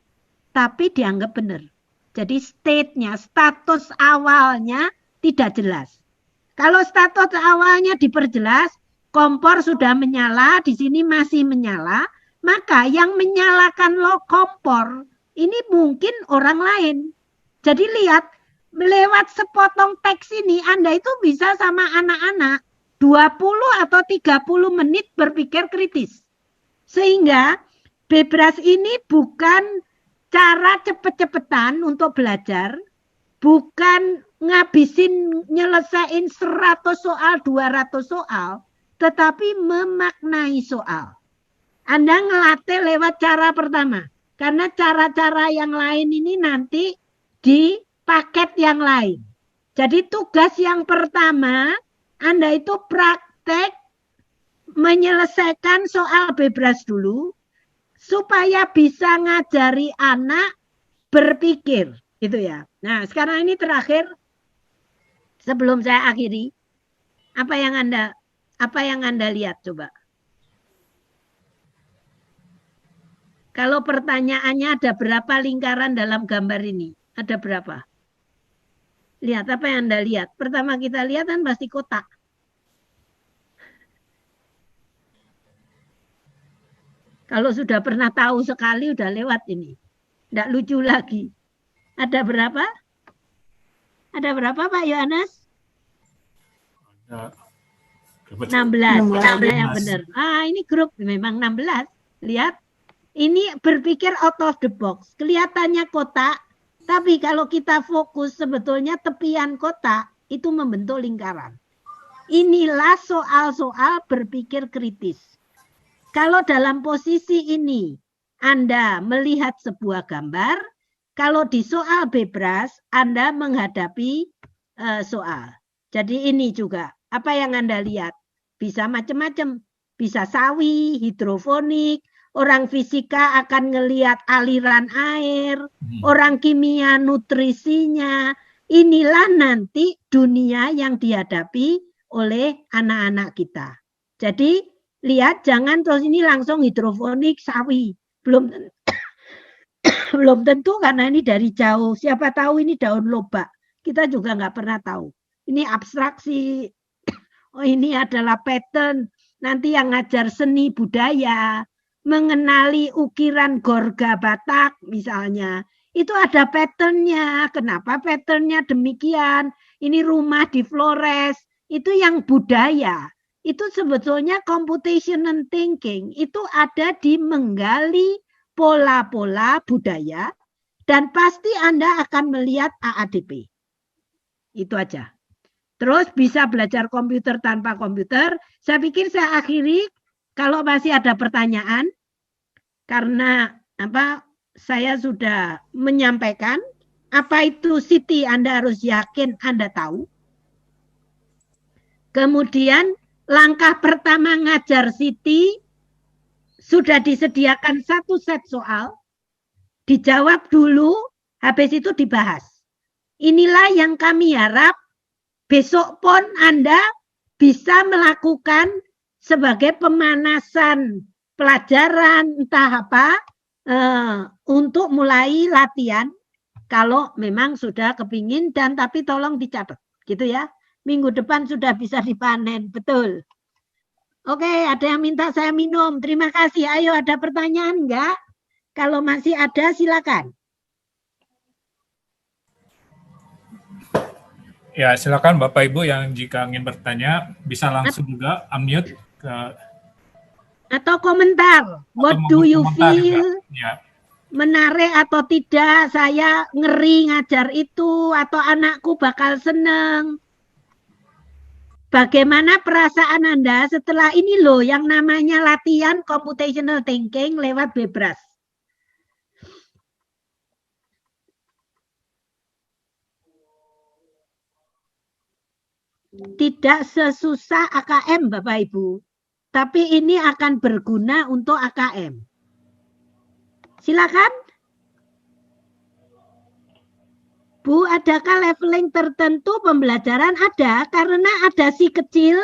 tapi dianggap benar. Jadi state-nya, status awalnya tidak jelas. Kalau status awalnya diperjelas, kompor sudah menyala, di sini masih menyala, maka yang menyalakan kompor ini mungkin orang lain. Jadi lihat, lewat sepotong teks ini Anda itu bisa sama anak-anak 20 atau 30 menit berpikir kritis. Sehingga Bebras ini bukan cara cepet-cepetan untuk belajar, bukan ngabisin nyelesain 100 soal, 200 soal, tetapi memaknai soal. Anda ngelatih lewat cara pertama. Karena cara-cara yang lain ini nanti di paket yang lain. Jadi tugas yang pertama, Anda itu praktek menyelesaikan soal Bebras dulu, supaya bisa ngajari anak berpikir. Gitu ya. Nah, sekarang ini terakhir, sebelum saya akhiri, apa yang Anda lihat coba? Kalau pertanyaannya ada berapa lingkaran dalam gambar ini? Ada berapa? Lihat apa yang Anda lihat. Pertama kita lihat kan pasti kotak. Kalau sudah pernah tahu sekali udah lewat ini. Tidak lucu lagi. Ada berapa? Ada berapa Pak Yohanes? Ada 16. Ada yang benar. Ini grup memang 16. Lihat. Ini berpikir out of the box. Kelihatannya kotak. Tapi kalau kita fokus sebetulnya tepian kotak itu membentuk lingkaran. Inilah soal-soal berpikir kritis. Kalau dalam posisi ini Anda melihat sebuah gambar, kalau di soal Bebras Anda menghadapi soal. Jadi ini juga apa yang Anda lihat bisa macam-macam, bisa sawi, hidrofonik. Orang fisika akan ngelihat aliran air, orang kimia nutrisinya. Inilah nanti dunia yang dihadapi oleh anak-anak kita. Jadi lihat jangan terus ini langsung hidrofonik sawi. Belum tentu karena ini dari jauh. Siapa tahu ini daun lobak. Kita juga nggak pernah tahu. Ini abstraksi. Oh ini adalah pattern. Nanti yang ngajar seni budaya. Mengenali ukiran Gorga Batak misalnya, itu ada patternnya. Kenapa patternnya demikian? Ini rumah di Flores, itu yang budaya. Itu sebetulnya computational thinking, itu ada di menggali pola-pola budaya, dan pasti Anda akan melihat AADP. Itu aja. Terus bisa belajar komputer tanpa komputer. Saya pikir saya akhiri, kalau masih ada pertanyaan, karena saya sudah menyampaikan apa itu Siti Anda harus yakin Anda tahu. Kemudian langkah pertama ngajar Siti sudah disediakan satu set soal, dijawab dulu, habis itu dibahas. Inilah yang kami harap besok pun Anda bisa melakukan sebagai pemanasan pelajaran entah apa untuk mulai latihan kalau memang sudah kepingin dan tapi tolong dicatat gitu ya. Minggu depan sudah bisa dipanen, betul. Oke, ada yang minta saya minum. Terima kasih. Ayo, ada pertanyaan enggak? Kalau masih ada, silakan. Ya, silakan Bapak Ibu yang jika ingin bertanya bisa langsung juga unmute ke atau komentar. What do you feel? Ya. Menarik atau tidak? Saya ngeri ngajar itu atau anakku bakal seneng. Bagaimana perasaan Anda setelah ini loh yang namanya latihan computational thinking lewat Bebras? Tidak sesusah AKM Bapak Ibu, tapi ini akan berguna untuk AKM. Silakan. Bu, adakah leveling tertentu pembelajaran? Ada, karena ada si kecil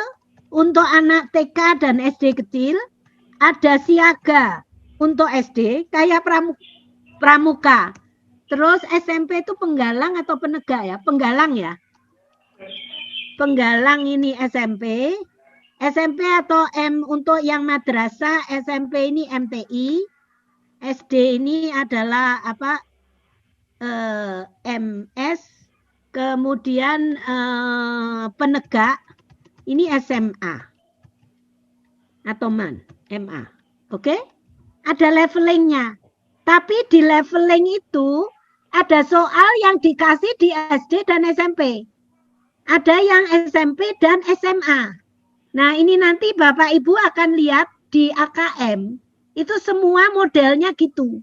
untuk anak TK dan SD kecil, ada siaga untuk SD, kayak pramuka. Terus SMP itu penggalang atau penegak ya? Penggalang ya? Penggalang ini SMP. SMP atau M untuk yang madrasah, SMP ini MTI, SD ini adalah apa? MS, kemudian penegak ini SMA atau MAN, MA. Oke? Ada levelingnya. Tapi di leveling itu ada soal yang dikasih di SD dan SMP. Ada yang SMP dan SMA. Nah, ini nanti Bapak Ibu akan lihat di AKM. Itu semua modelnya gitu.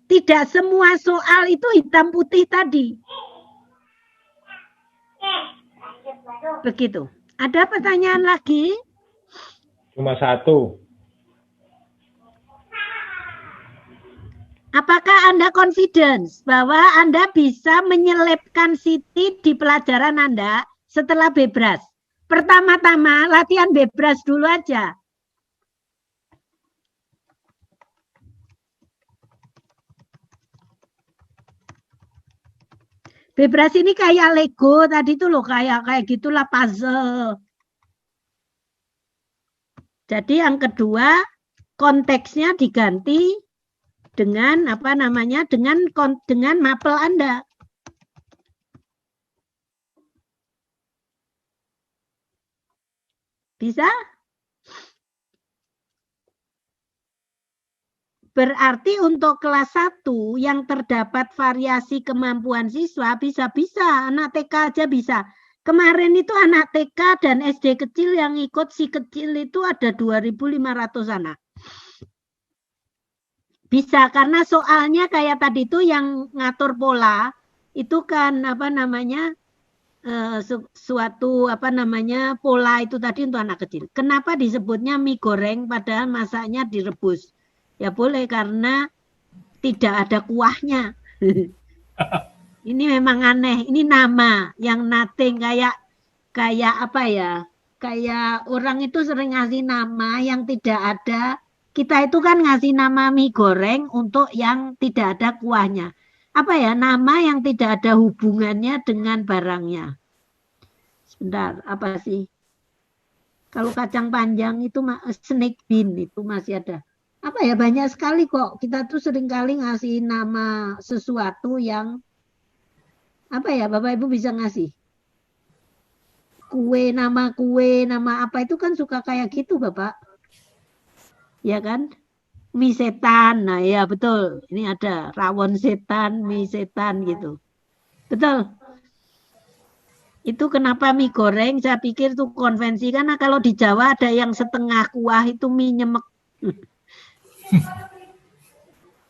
Tidak semua soal itu hitam putih tadi. Begitu. Ada pertanyaan lagi? Cuma satu. Apakah Anda confidence bahwa Anda bisa menyelipkan Siti di pelajaran Anda setelah Bebras? Pertama-tama latihan Bebras dulu aja. Bebras ini kayak Lego tadi tuh loh, kayak gitulah puzzle. Jadi yang kedua konteksnya diganti dengan apa namanya? Dengan mapel Anda. Bisa? Berarti untuk kelas 1 yang terdapat variasi kemampuan siswa bisa-bisa, anak TK aja bisa. Kemarin itu anak TK dan SD kecil yang ikut si kecil itu ada 2.500 anak. Bisa, karena soalnya kayak tadi itu yang ngatur pola, itu kan apa namanya, suatu apa namanya pola itu tadi untuk anak kecil. Kenapa disebutnya mie goreng padahal masaknya direbus? Ya boleh karena tidak ada kuahnya. Ini memang aneh. Ini nama yang nothing kayak apa ya? Kayak orang itu sering ngasih nama yang tidak ada. Kita itu kan ngasih nama mie goreng untuk yang tidak ada kuahnya. Apa ya? Nama yang tidak ada hubungannya dengan barangnya. Sebentar, apa sih? Kalau kacang panjang itu snake bean itu masih ada. Apa ya, banyak sekali kok. Kita tuh seringkali ngasih nama sesuatu yang apa ya, Bapak Ibu bisa ngasih kue, nama apa itu kan suka kayak gitu Bapak. Ya kan? Mie setan. Nah ya betul. Ini ada rawon setan, mie setan gitu. Betul. Itu kenapa mie goreng? Saya pikir itu konvensi karena kalau di Jawa ada yang setengah kuah itu mie nyemek.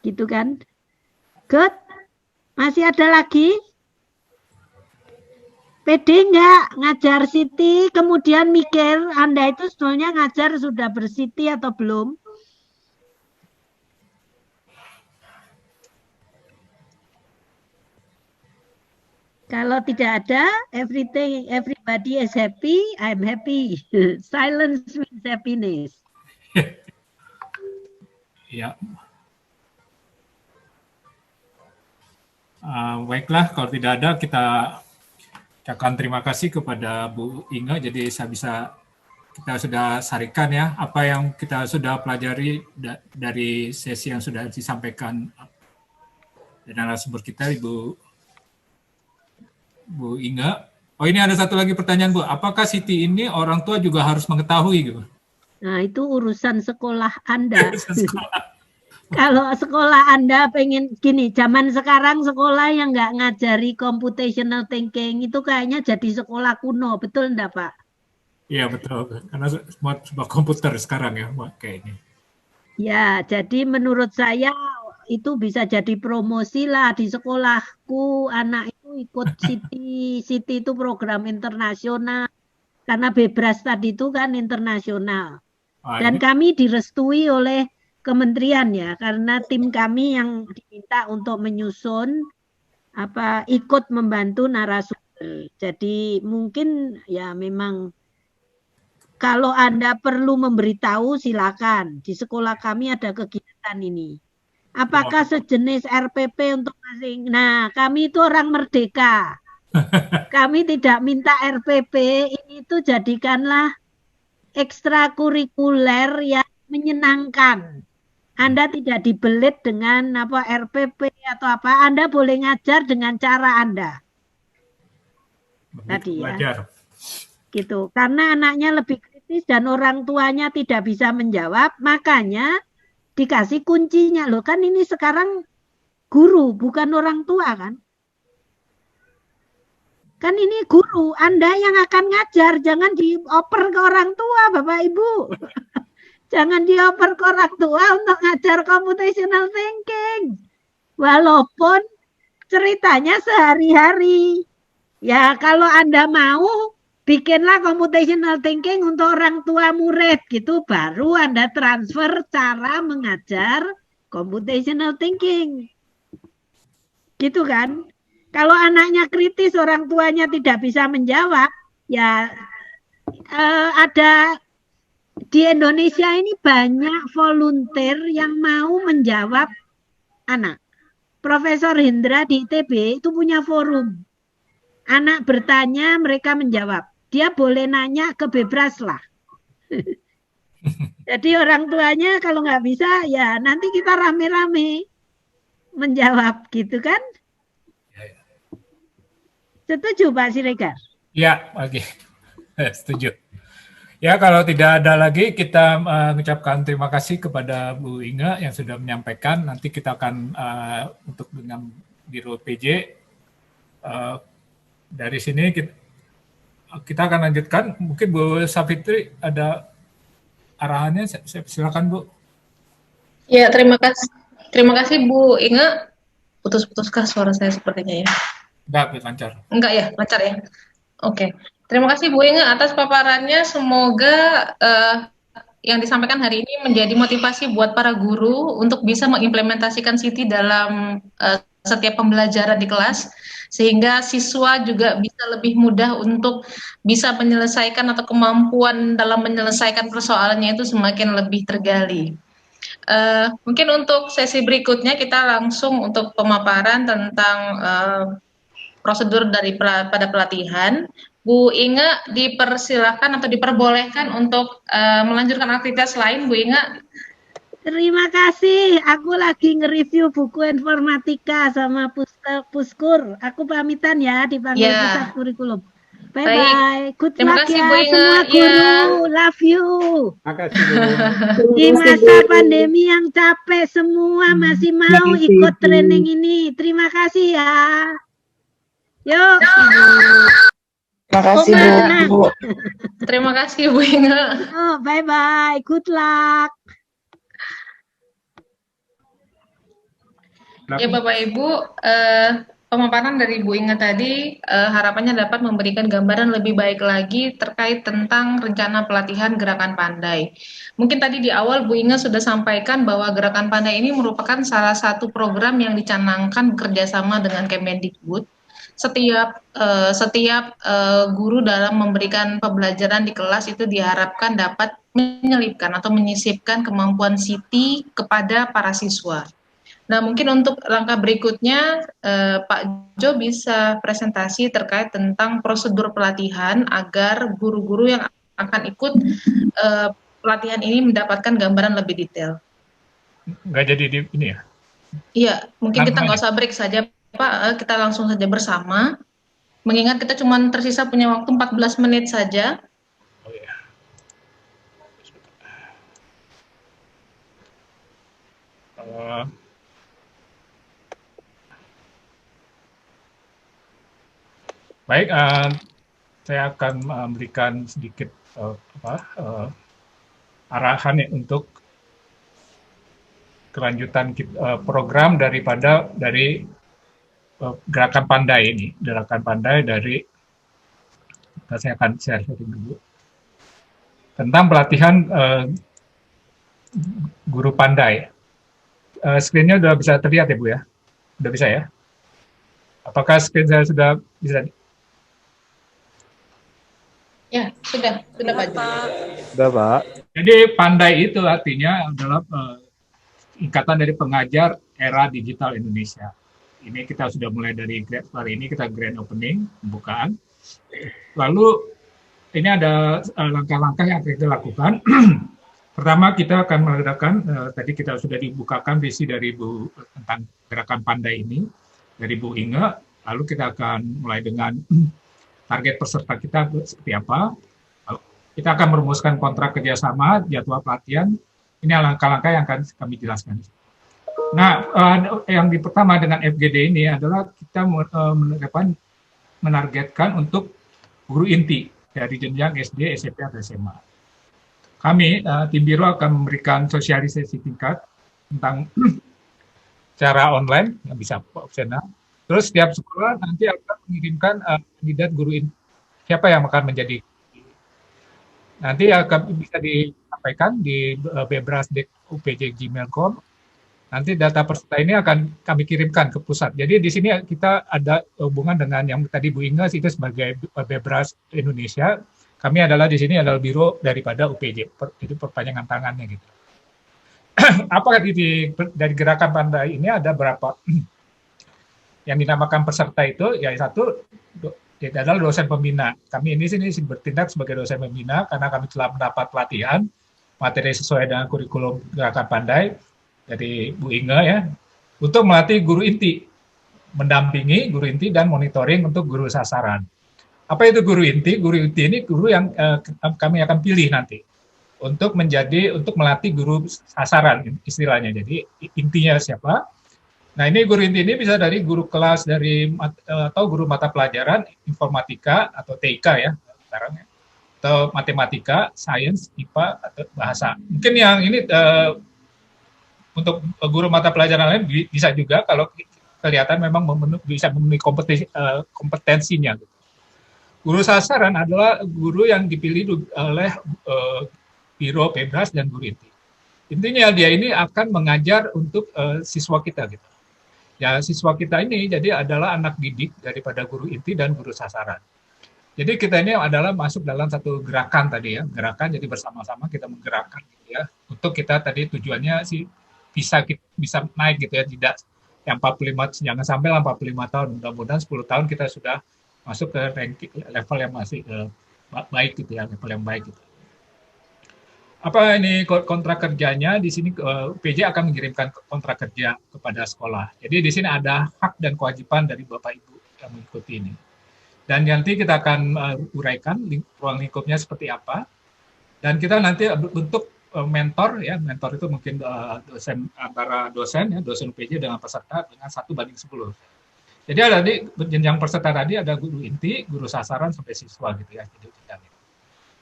Gitu kan? Good. Masih ada lagi? Pede enggak ngajar Siti, kemudian mikir Anda itu sebetulnya ngajar sudah bersiti atau belum? Kalau tidak ada, everybody is happy, I'm happy. Silence means happiness. Ya. Baiklah, kalau tidak ada kita ucapkan terima kasih kepada Bu Inge. Jadi kita sudah sarikan ya apa yang kita sudah pelajari dari sesi yang sudah disampaikan dari narasumber kita, Bu Inge. Oh, ini ada satu lagi pertanyaan, Bu. Apakah Siti ini orang tua juga harus mengetahui gitu? Nah, itu urusan sekolah Anda. Kalau sekolah Anda pengen gini, zaman sekarang sekolah yang nggak ngajari computational thinking itu kayaknya jadi sekolah kuno, betul enggak, Pak? Iya, betul. Karena semua komputer sekarang ya, kayaknya. Ya, jadi menurut saya itu bisa jadi promosi lah di sekolahku. Anak itu ikut Siti itu program internasional. Karena Bebras tadi itu kan internasional. Dan kami direstui oleh kementerian ya, karena tim kami yang diminta untuk menyusun ikut membantu narasumber. Jadi mungkin ya memang kalau Anda perlu memberitahu silakan. Di sekolah kami ada kegiatan ini. Apakah sejenis RPP untuk masing? Nah, kami itu orang merdeka. Kami tidak minta RPP, ini itu jadikanlah ekstrakurikuler yang menyenangkan. Anda tidak dibelit dengan RPP atau apa. Anda boleh ngajar dengan cara Anda. Tadi ya. Gitu. Karena anaknya lebih kritis dan orang tuanya tidak bisa menjawab, makanya dikasih kuncinya. Loh, kan ini sekarang guru, bukan orang tua kan? Kan ini guru, Anda yang akan ngajar, jangan dioper ke orang tua, Bapak Ibu. Jangan dioper ke orang tua untuk ngajar computational thinking. Walaupun ceritanya sehari-hari. Ya, kalau Anda mau, bikinlah computational thinking untuk orang tua murid gitu, baru Anda transfer cara mengajar computational thinking. Gitu kan? Kalau anaknya kritis, orang tuanya tidak bisa menjawab, ya ada di Indonesia ini banyak volunteer yang mau menjawab anak. Profesor Hendra di ITB itu punya forum. Anak bertanya, mereka menjawab. Dia boleh nanya ke Bebras lah. Jadi orang tuanya kalau nggak bisa, ya nanti kita rame-rame menjawab gitu kan? Setuju Pak Siregar? Ya, oke. Setuju. Ya, kalau tidak ada lagi, kita mengucapkan terima kasih kepada Bu Inge yang sudah menyampaikan. Nanti kita akan untuk dengan Biro PJ dari sini kita akan lanjutkan. Mungkin Bu Safitri ada arahannya, silakan Bu. Ya, terima kasih Bu Inge. Putus-putuskah suara saya sepertinya ya? Enggak, lancar. Enggak ya, lancar ya. Oke. Terima kasih Bu Inge atas paparannya. Semoga yang disampaikan hari ini menjadi motivasi buat para guru untuk bisa mengimplementasikan Siti dalam setiap pembelajaran di kelas, sehingga siswa juga bisa lebih mudah untuk bisa menyelesaikan atau kemampuan dalam menyelesaikan persoalannya itu semakin lebih tergali. Mungkin untuk sesi berikutnya kita langsung untuk pemaparan tentang prosedur pada pelatihan. Bu Inge dipersilakan atau diperbolehkan untuk melanjutkan aktivitas lain, Bu Inge. Terima kasih. Aku lagi nge-review buku informatika sama Puskur. Aku pamitan ya, dipanggil Pusat Kurikulum. Bye-bye. Good luck ya semua guru. Love you. Makasih Bu. Di masa pandemi yang capek semua masih mau ikut training ini. Terima kasih ya. Yuk. Terima kasih Bu. Terima kasih Bu Inge. Oh, bye-bye. Good luck. Ya Bapak Ibu, pemaparan dari Bu Inge tadi harapannya dapat memberikan gambaran lebih baik lagi terkait tentang rencana pelatihan Gerakan Pandai. Mungkin tadi di awal Bu Inge sudah sampaikan bahwa Gerakan Pandai ini merupakan salah satu program yang dicanangkan bekerjasama dengan Kemendikbud. setiap guru dalam memberikan pembelajaran di kelas itu diharapkan dapat menyelipkan atau menyisipkan kemampuan Siti kepada para siswa. Nah, mungkin untuk langkah berikutnya, Pak Jo bisa presentasi terkait tentang prosedur pelatihan agar guru-guru yang akan ikut pelatihan ini mendapatkan gambaran lebih detail. Nggak jadi di ini ya? Iya, mungkin kita nggak usah break saja, Pak. Kita langsung saja bersama. Mengingat kita cuma tersisa punya waktu 14 menit saja. Oh ya. Baik, saya akan memberikan sedikit arahan ya untuk kelanjutan program dari Gerakan Pandai ini. Gerakan Pandai dari, saya akan share dulu tentang pelatihan guru pandai. Screen-nya sudah bisa terlihat ya Bu ya? Sudah bisa ya? Apakah screen saya sudah bisa? Ya, sudah Pak. Sudah Pak. Jadi pandai itu artinya adalah ikatan dari pengajar era digital Indonesia. Ini kita sudah mulai dari hari ini kita grand opening, pembukaan. Lalu ini ada langkah-langkah yang akan kita lakukan. Pertama kita akan mengadakan, tadi kita sudah dibukakan visi dari Bu tentang Gerakan Pandai ini, dari Bu Inge. Lalu kita akan mulai dengan target peserta kita seperti apa. Kita akan merumuskan kontrak kerjasama, jadwal pelatihan. Ini langkah-langkah yang akan kami jelaskan. Nah, yang pertama dengan FGD ini adalah kita menargetkan untuk guru inti dari jenjang SD, SMP, atau SMA. Kami, tim Biro akan memberikan sosialisasi tingkat tentang cara online, yang bisa opsional. Terus setiap sekolah nanti akan mengirimkan kandidat guru inti. Siapa yang akan menjadi? Nanti akan bisa disampaikan di bebras.upj@gmail.com. Nanti data peserta ini akan kami kirimkan ke pusat. Jadi di sini kita ada hubungan dengan yang tadi Bu Inge itu sebagai Bebras Indonesia. Kami adalah di sini adalah biro daripada UPJ, itu perpanjangan tangannya gitu. Apa dari Gerakan Pandai ini ada berapa yang dinamakan peserta itu? Ya satu adalah dosen pembina. Kami ini sini bertindak sebagai dosen pembina karena kami telah mendapat pelatihan materi sesuai dengan kurikulum Gerakan Pandai dari Bu Inge ya, untuk melatih guru inti, mendampingi guru inti dan monitoring untuk guru sasaran. Apa itu guru inti? Guru inti ini guru yang kami akan pilih nanti untuk melatih guru sasaran istilahnya. Jadi intinya siapa? Nah ini guru inti ini bisa dari guru kelas atau guru mata pelajaran informatika atau TIK ya sekarang ya, atau matematika, sains, IPA atau bahasa. Mungkin yang ini untuk guru mata pelajaran lain bisa juga kalau kelihatan memang bisa memenuhi kompetensinya. Guru sasaran adalah guru yang dipilih oleh Biro Bebras dan guru inti. Intinya dia ini akan mengajar untuk siswa kita gitu. Ya siswa kita ini jadi adalah anak didik daripada guru inti dan guru sasaran. Jadi kita ini adalah masuk dalam satu gerakan tadi ya, gerakan jadi bersama-sama kita menggerakkan gitu ya. Untuk kita tadi tujuannya sih bisa naik gitu ya, tidak yang 45, jangan sampai 45 tahun, mudah-mudahan 10 tahun kita sudah masuk ke ranking level yang masih baik gitu ya, level yang baik gitu. Apa ini kontrak kerjanya? Di sini PJ akan mengirimkan kontrak kerja kepada sekolah. Jadi di sini ada hak dan kewajiban dari Bapak Ibu yang mengikuti ini. Dan nanti kita akan uraikan ruang lingkupnya seperti apa. Dan kita nanti bentuk mentor ya, mentor itu mungkin dosen antara dosen UPJ dengan peserta dengan 1:10. Jadi ada di jenjang peserta tadi ada guru inti, guru sasaran sampai siswa gitu ya.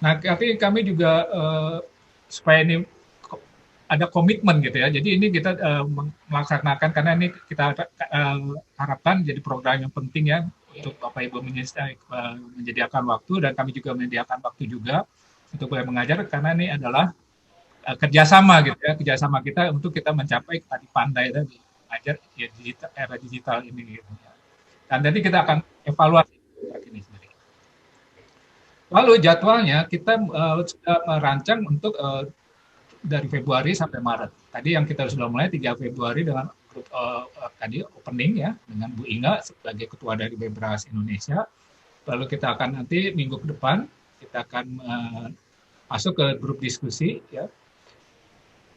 Nah, tapi kami juga supaya ini ada komitmen gitu ya. Jadi ini kita melaksanakan karena ini kita harapkan jadi program yang penting ya untuk Bapak Ibu menyediakan waktu dan kami juga menyediakan waktu juga untuk mengajar karena ini adalah kerjasama gitu ya, kerjasama kita untuk kita mencapai tadi pandai tadi mengajar ya era digital ini gitu ya. Dan nanti kita akan evaluasi ini sendiri. Lalu jadwalnya kita sudah merancang untuk dari Februari sampai Maret. Tadi yang kita sudah mulai 3 Februari dengan grup tadi opening ya dengan Bu Inga sebagai ketua dari Bebras Indonesia. Lalu kita akan nanti minggu ke depan kita akan masuk ke grup diskusi ya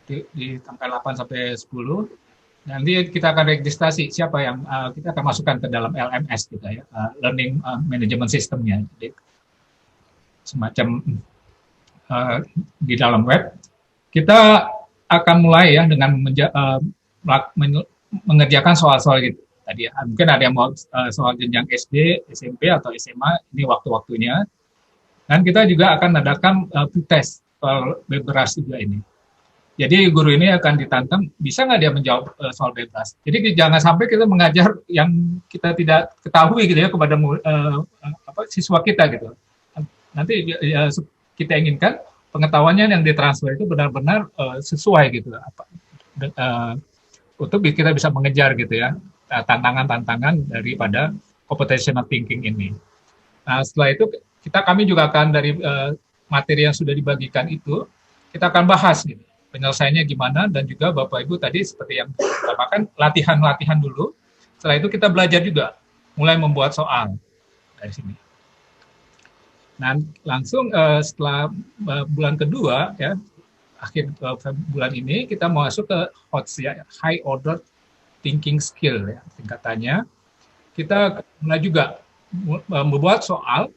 di tanggal 8 sampai 10. Nanti kita akan registrasi siapa yang kita akan masukkan ke dalam LMS kita ya, Learning Management System-nya. Jadi semacam di dalam web kita akan mulai ya dengan mengerjakan soal-soal gitu tadi ya. Mungkin ada yang mau soal jenjang SD, SMP atau SMA, ini waktu-waktunya. Dan kita juga akan adakan pretest soal Bebras juga ini. Jadi guru ini akan ditantang, bisa nggak dia menjawab soal Bebras. Jadi jangan sampai kita mengajar yang kita tidak ketahui gitu ya kepada siswa kita gitu. Nanti ya, kita inginkan pengetahuannya yang ditransfer itu benar-benar sesuai gitu untuk kita bisa mengejar gitu ya tantangan-tantangan daripada computational thinking ini. Nah setelah itu kami juga akan dari materi yang sudah dibagikan itu kita akan bahas gitu penyelesaiannya gimana, dan juga Bapak Ibu tadi seperti yang kita latihan dulu. Setelah itu kita belajar juga mulai membuat soal dari sini. Nah, langsung setelah bulan kedua ya, akhir bulan ini kita mau masuk ke HOTS ya, High Order Thinking Skill ya, tingkatannya. Kita mulai juga membuat soal,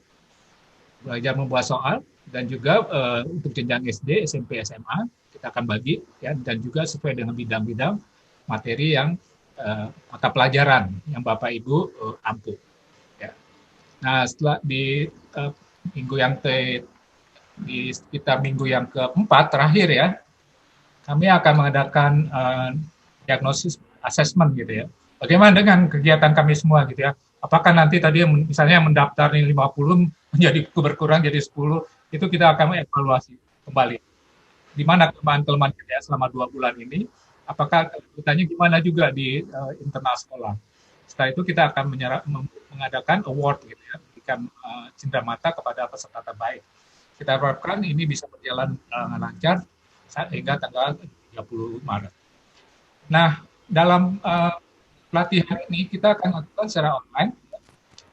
belajar membuat soal, dan juga untuk jenjang SD, SMP, SMA kita akan bagi ya, dan juga sesuai dengan bidang-bidang materi yang mata pelajaran yang Bapak Ibu ampuh. Ya. Nah, setelah di minggu yang di sekitar minggu yang keempat terakhir ya, kami akan mengadakan diagnosis assessment gitu ya. Bagaimana dengan kegiatan kami semua gitu ya? Apakah nanti tadi misalnya mendaftar 50 menjadi berkurang jadi 10, itu kita akan evaluasi kembali. Di mana kelemahan-kelemahan kita selama 2 bulan ini, apakah kelanjutannya gimana juga di internal sekolah. Setelah itu kita akan mengadakan award gitu ya, berikan cenderamata kepada peserta terbaik. Kita harapkan ini bisa berjalan lancar hingga tanggal 30 Maret. Nah, dalam pelatihan ini kita akan lakukan secara online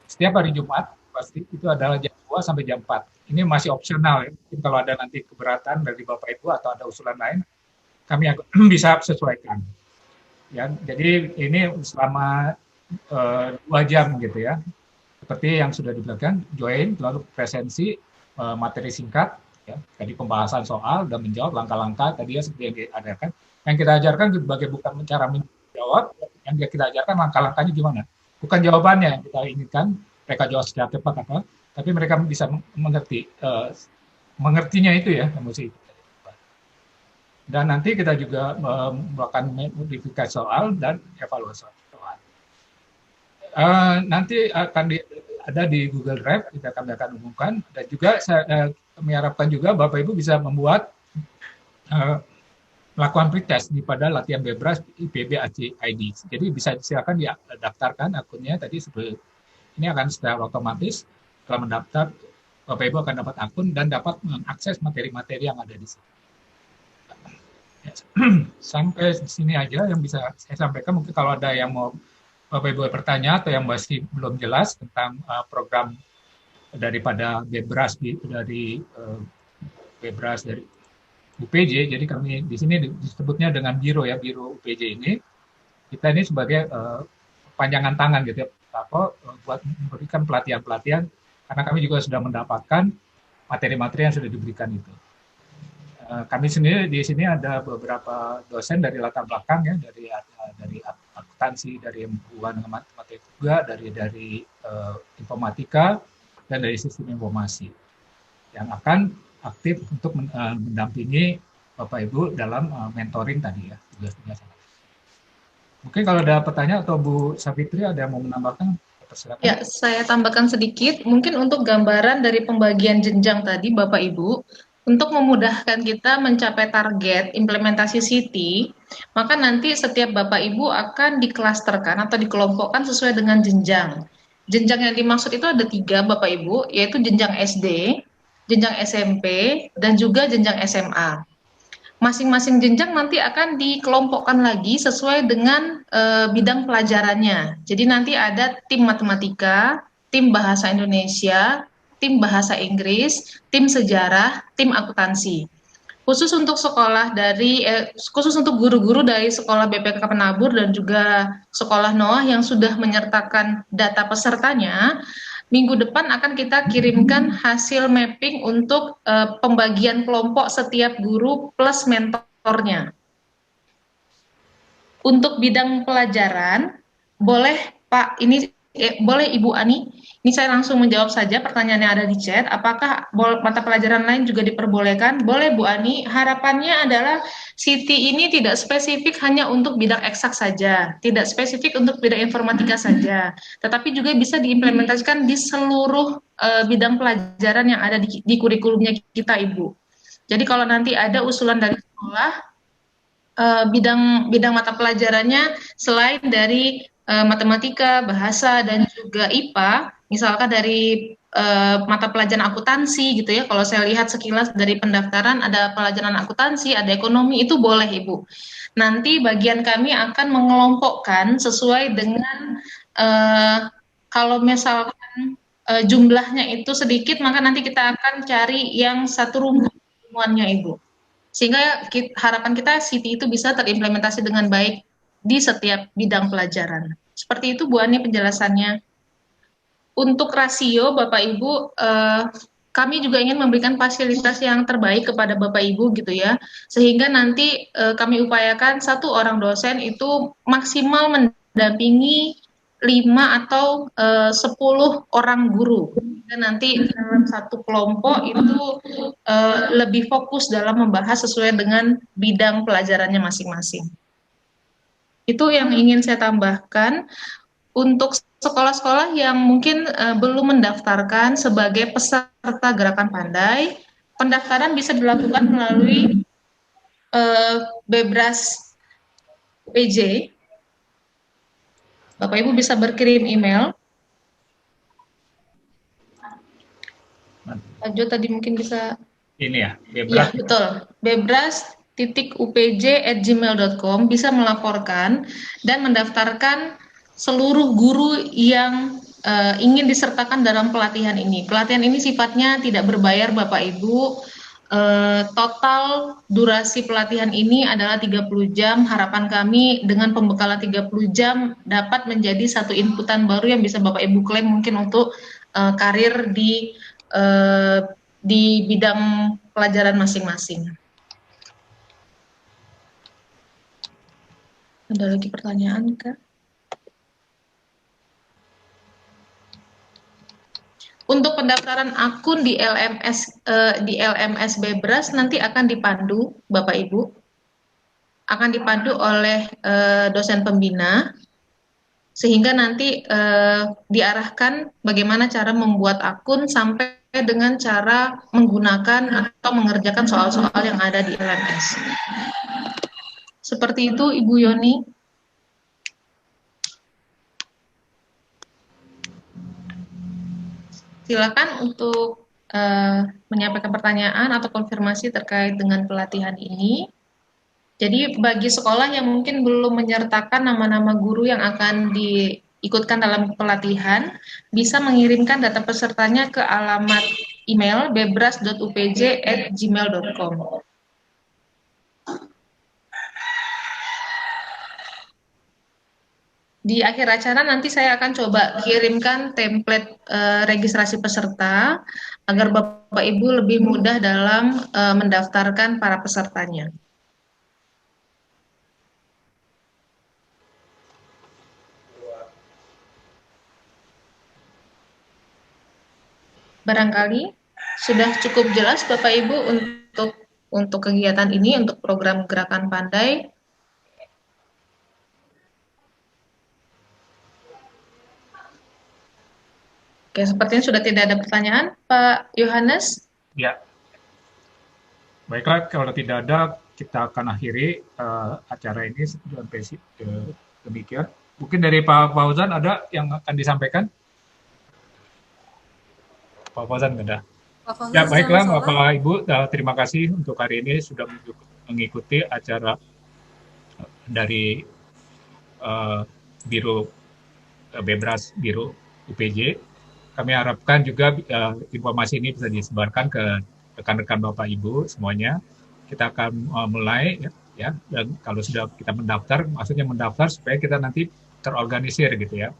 setiap hari Jumat, pasti itu adalah jam 2 sampai jam 4. Ini masih opsional ya. Mungkin kalau ada nanti keberatan dari Bapak Ibu atau ada usulan lain, kami bisa sesuaikan. Ya, jadi ini selama 2 jam gitu ya. Seperti yang sudah dibilang, join, lalu presensi, materi singkat, ya, tadi pembahasan soal dan menjawab langkah-langkah tadi ya seperti yang diadakan. Yang kita ajarkan sebagai bukan cara menjawab, yang kita ajarkan langkah-langkahnya gimana. Bukan jawabannya yang kita inginkan, mereka jawab secara cepat apa, tapi mereka bisa mengerti, mengertinya itu ya, emosi. Dan nanti kita juga melakukan modifikasi soal dan evaluasi soal. Nanti akan ada di Google Drive, kami akan umumkan, dan juga kami harapkan juga Bapak Ibu bisa membuat melakukan pretest pada latihan Bebras IPB ID. Jadi bisa silakan daftarkan akunnya tadi ini akan secara otomatis setelah mendaftar Bapak Ibu akan dapat akun dan dapat mengakses materi-materi yang ada di sini. Ya, sampai di sini aja yang bisa saya sampaikan. Mungkin kalau ada yang mau Bapak Ibu bertanya atau yang masih belum jelas tentang program daripada Bebras dari Bebras dari UPJ, jadi kami di sini disebutnya dengan biro ya, biro UPJ ini. Kita ini sebagai panjangan tangan gitu ya, buat memberikan pelatihan-pelatihan, karena kami juga sudah mendapatkan materi-materi yang sudah diberikan itu. Kami sendiri di sini ada beberapa dosen dari latar belakang ya, dari akuntansi, dari hubungan dengan matematika juga, dari informatika dan dari sistem informasi yang akan aktif untuk mendampingi Bapak Ibu dalam mentoring tadi ya, tugas-tugas. Mungkin kalau ada pertanyaan atau Bu Savitri ada yang mau menambahkan, silakan. Ya, saya tambahkan sedikit. Mungkin untuk gambaran dari pembagian jenjang tadi, Bapak Ibu, untuk memudahkan kita mencapai target implementasi CT, maka nanti setiap Bapak Ibu akan diklasterkan atau dikelompokkan sesuai dengan jenjang. Jenjang yang dimaksud itu ada 3 Bapak Ibu, yaitu jenjang SD, jenjang SMP, dan juga jenjang SMA. Masing-masing jenjang nanti akan dikelompokkan lagi sesuai dengan bidang pelajarannya. Jadi nanti ada tim matematika, tim bahasa Indonesia, tim bahasa Inggris, tim sejarah, tim akuntansi. Khusus untuk khusus untuk guru-guru dari sekolah BPK Penabur dan juga sekolah Noah yang sudah menyertakan data pesertanya, minggu depan akan kita kirimkan hasil mapping untuk pembagian kelompok setiap guru plus mentornya. Untuk bidang pelajaran, boleh Pak, boleh Ibu Ani, ini saya langsung menjawab saja pertanyaan yang ada di chat. Apakah mata pelajaran lain juga diperbolehkan? Boleh Bu Ani. Harapannya adalah CT ini tidak spesifik hanya untuk bidang eksak saja, tidak spesifik untuk bidang informatika saja, tetapi juga bisa diimplementasikan di seluruh bidang pelajaran yang ada di kurikulumnya kita, Ibu. Jadi kalau nanti ada usulan dari sekolah, bidang mata pelajarannya selain dari matematika, bahasa, dan juga IPA, misalkan dari mata pelajaran akuntansi gitu ya, kalau saya lihat sekilas dari pendaftaran ada pelajaran akuntansi, ada ekonomi, itu boleh Ibu. Nanti bagian kami akan mengelompokkan sesuai dengan kalau misalkan jumlahnya itu sedikit, maka nanti kita akan cari yang satu rumuannya Ibu. Sehingga harapan kita CT itu bisa terimplementasi dengan baik di setiap bidang pelajaran. Seperti itu Bu Ani penjelasannya. Untuk rasio Bapak Ibu, kami juga ingin memberikan fasilitas yang terbaik kepada Bapak Ibu gitu ya, sehingga nanti kami upayakan 1 orang dosen itu maksimal mendampingi 5 atau 10 orang guru. Dan nanti dalam satu kelompok itu lebih fokus dalam membahas sesuai dengan bidang pelajarannya masing-masing. Itu yang ingin saya tambahkan. Untuk sekolah-sekolah yang mungkin belum mendaftarkan sebagai peserta Gerakan Pandai, pendaftaran bisa dilakukan melalui Bebras PJ. Bapak Ibu bisa berkirim email. Lanjut tadi mungkin bisa. Ini ya, Bebras. Ya, betul. Bebras.upj@gmail.com bisa melaporkan dan mendaftarkan seluruh guru yang ingin disertakan dalam pelatihan ini. Pelatihan ini sifatnya tidak berbayar Bapak Ibu. Total durasi pelatihan ini adalah 30 jam. Harapan kami dengan pembekalan 30 jam dapat menjadi satu inputan baru yang bisa Bapak Ibu klaim mungkin untuk karir di bidang pelajaran masing-masing. Ada lagi pertanyaan, Kak? Untuk pendaftaran akun di LMS Bebras nanti akan dipandu, Bapak Ibu, akan dipandu oleh dosen pembina, sehingga nanti diarahkan bagaimana cara membuat akun sampai dengan cara menggunakan atau mengerjakan soal-soal yang ada di LMS. Seperti itu, Ibu Yoni. Silakan untuk menyampaikan pertanyaan atau konfirmasi terkait dengan pelatihan ini. Jadi bagi sekolah yang mungkin belum menyertakan nama-nama guru yang akan diikutkan dalam pelatihan, bisa mengirimkan data pesertanya ke alamat email bebras.upj@gmail.com. Di akhir acara nanti saya akan coba kirimkan template registrasi peserta agar Bapak Ibu lebih mudah dalam mendaftarkan para pesertanya. Barangkali sudah cukup jelas Bapak Ibu untuk kegiatan ini, untuk program Gerakan Pandai. Oke, sepertinya sudah tidak ada pertanyaan, Pak Yohanes. Ya. Baiklah, kalau tidak ada, kita akan akhiri acara ini sampai demikian. Mungkin dari Pak Fauzan ada yang akan disampaikan? Pak Fauzan nggak ada. Ya, baiklah Bapak Ibu, terima kasih untuk hari ini sudah mengikuti acara dari Biro Bebras Biro UPJ. Kami harapkan juga informasi ini bisa disebarkan ke rekan-rekan Bapak Ibu semuanya. Kita akan mulai ya, dan kalau sudah kita mendaftar, maksudnya mendaftar supaya kita nanti terorganisir gitu ya,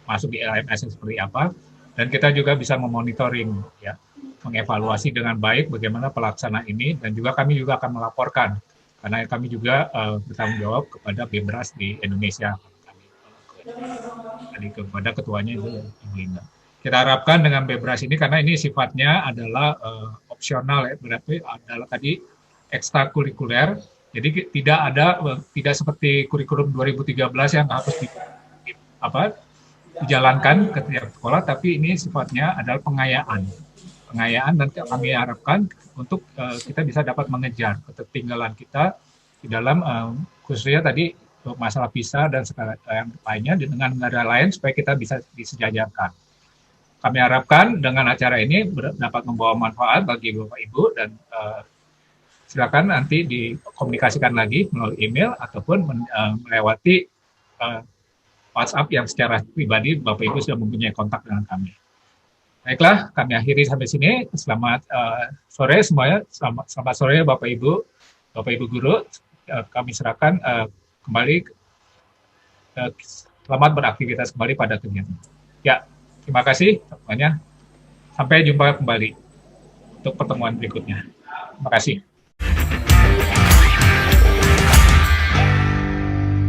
masuk di LMS seperti apa, dan kita juga bisa memonitoring ya, mengevaluasi dengan baik bagaimana pelaksanaan ini, dan juga kami juga akan melaporkan karena kami juga bertanggung jawab kepada Bebras di Indonesia, kepada ketuanya Ibu Linda. Kita harapkan dengan Bebras ini, karena ini sifatnya adalah opsional ya, berarti adalah tadi ekstrakurikuler, jadi tidak seperti kurikulum 2013 yang harus dijalankan ke tiap sekolah, tapi ini sifatnya adalah pengayaan, dan kami harapkan untuk kita bisa dapat mengejar ketertinggalan kita di dalam khususnya tadi masalah visa dan yang lainnya dengan negara lain supaya kita bisa disejajarkan. Kami harapkan dengan acara ini dapat membawa manfaat bagi Bapak Ibu, dan silakan nanti dikomunikasikan lagi melalui email ataupun melewati WhatsApp yang secara pribadi Bapak Ibu sudah mempunyai kontak dengan kami. Baiklah, kami akhiri sampai sini. Selamat sore semuanya. Selamat sore Bapak Ibu guru. Kami serahkan kembali. Selamat beraktivitas kembali pada kegiatan. Ya, terima kasih semuanya. Sampai jumpa kembali untuk pertemuan berikutnya. Terima kasih.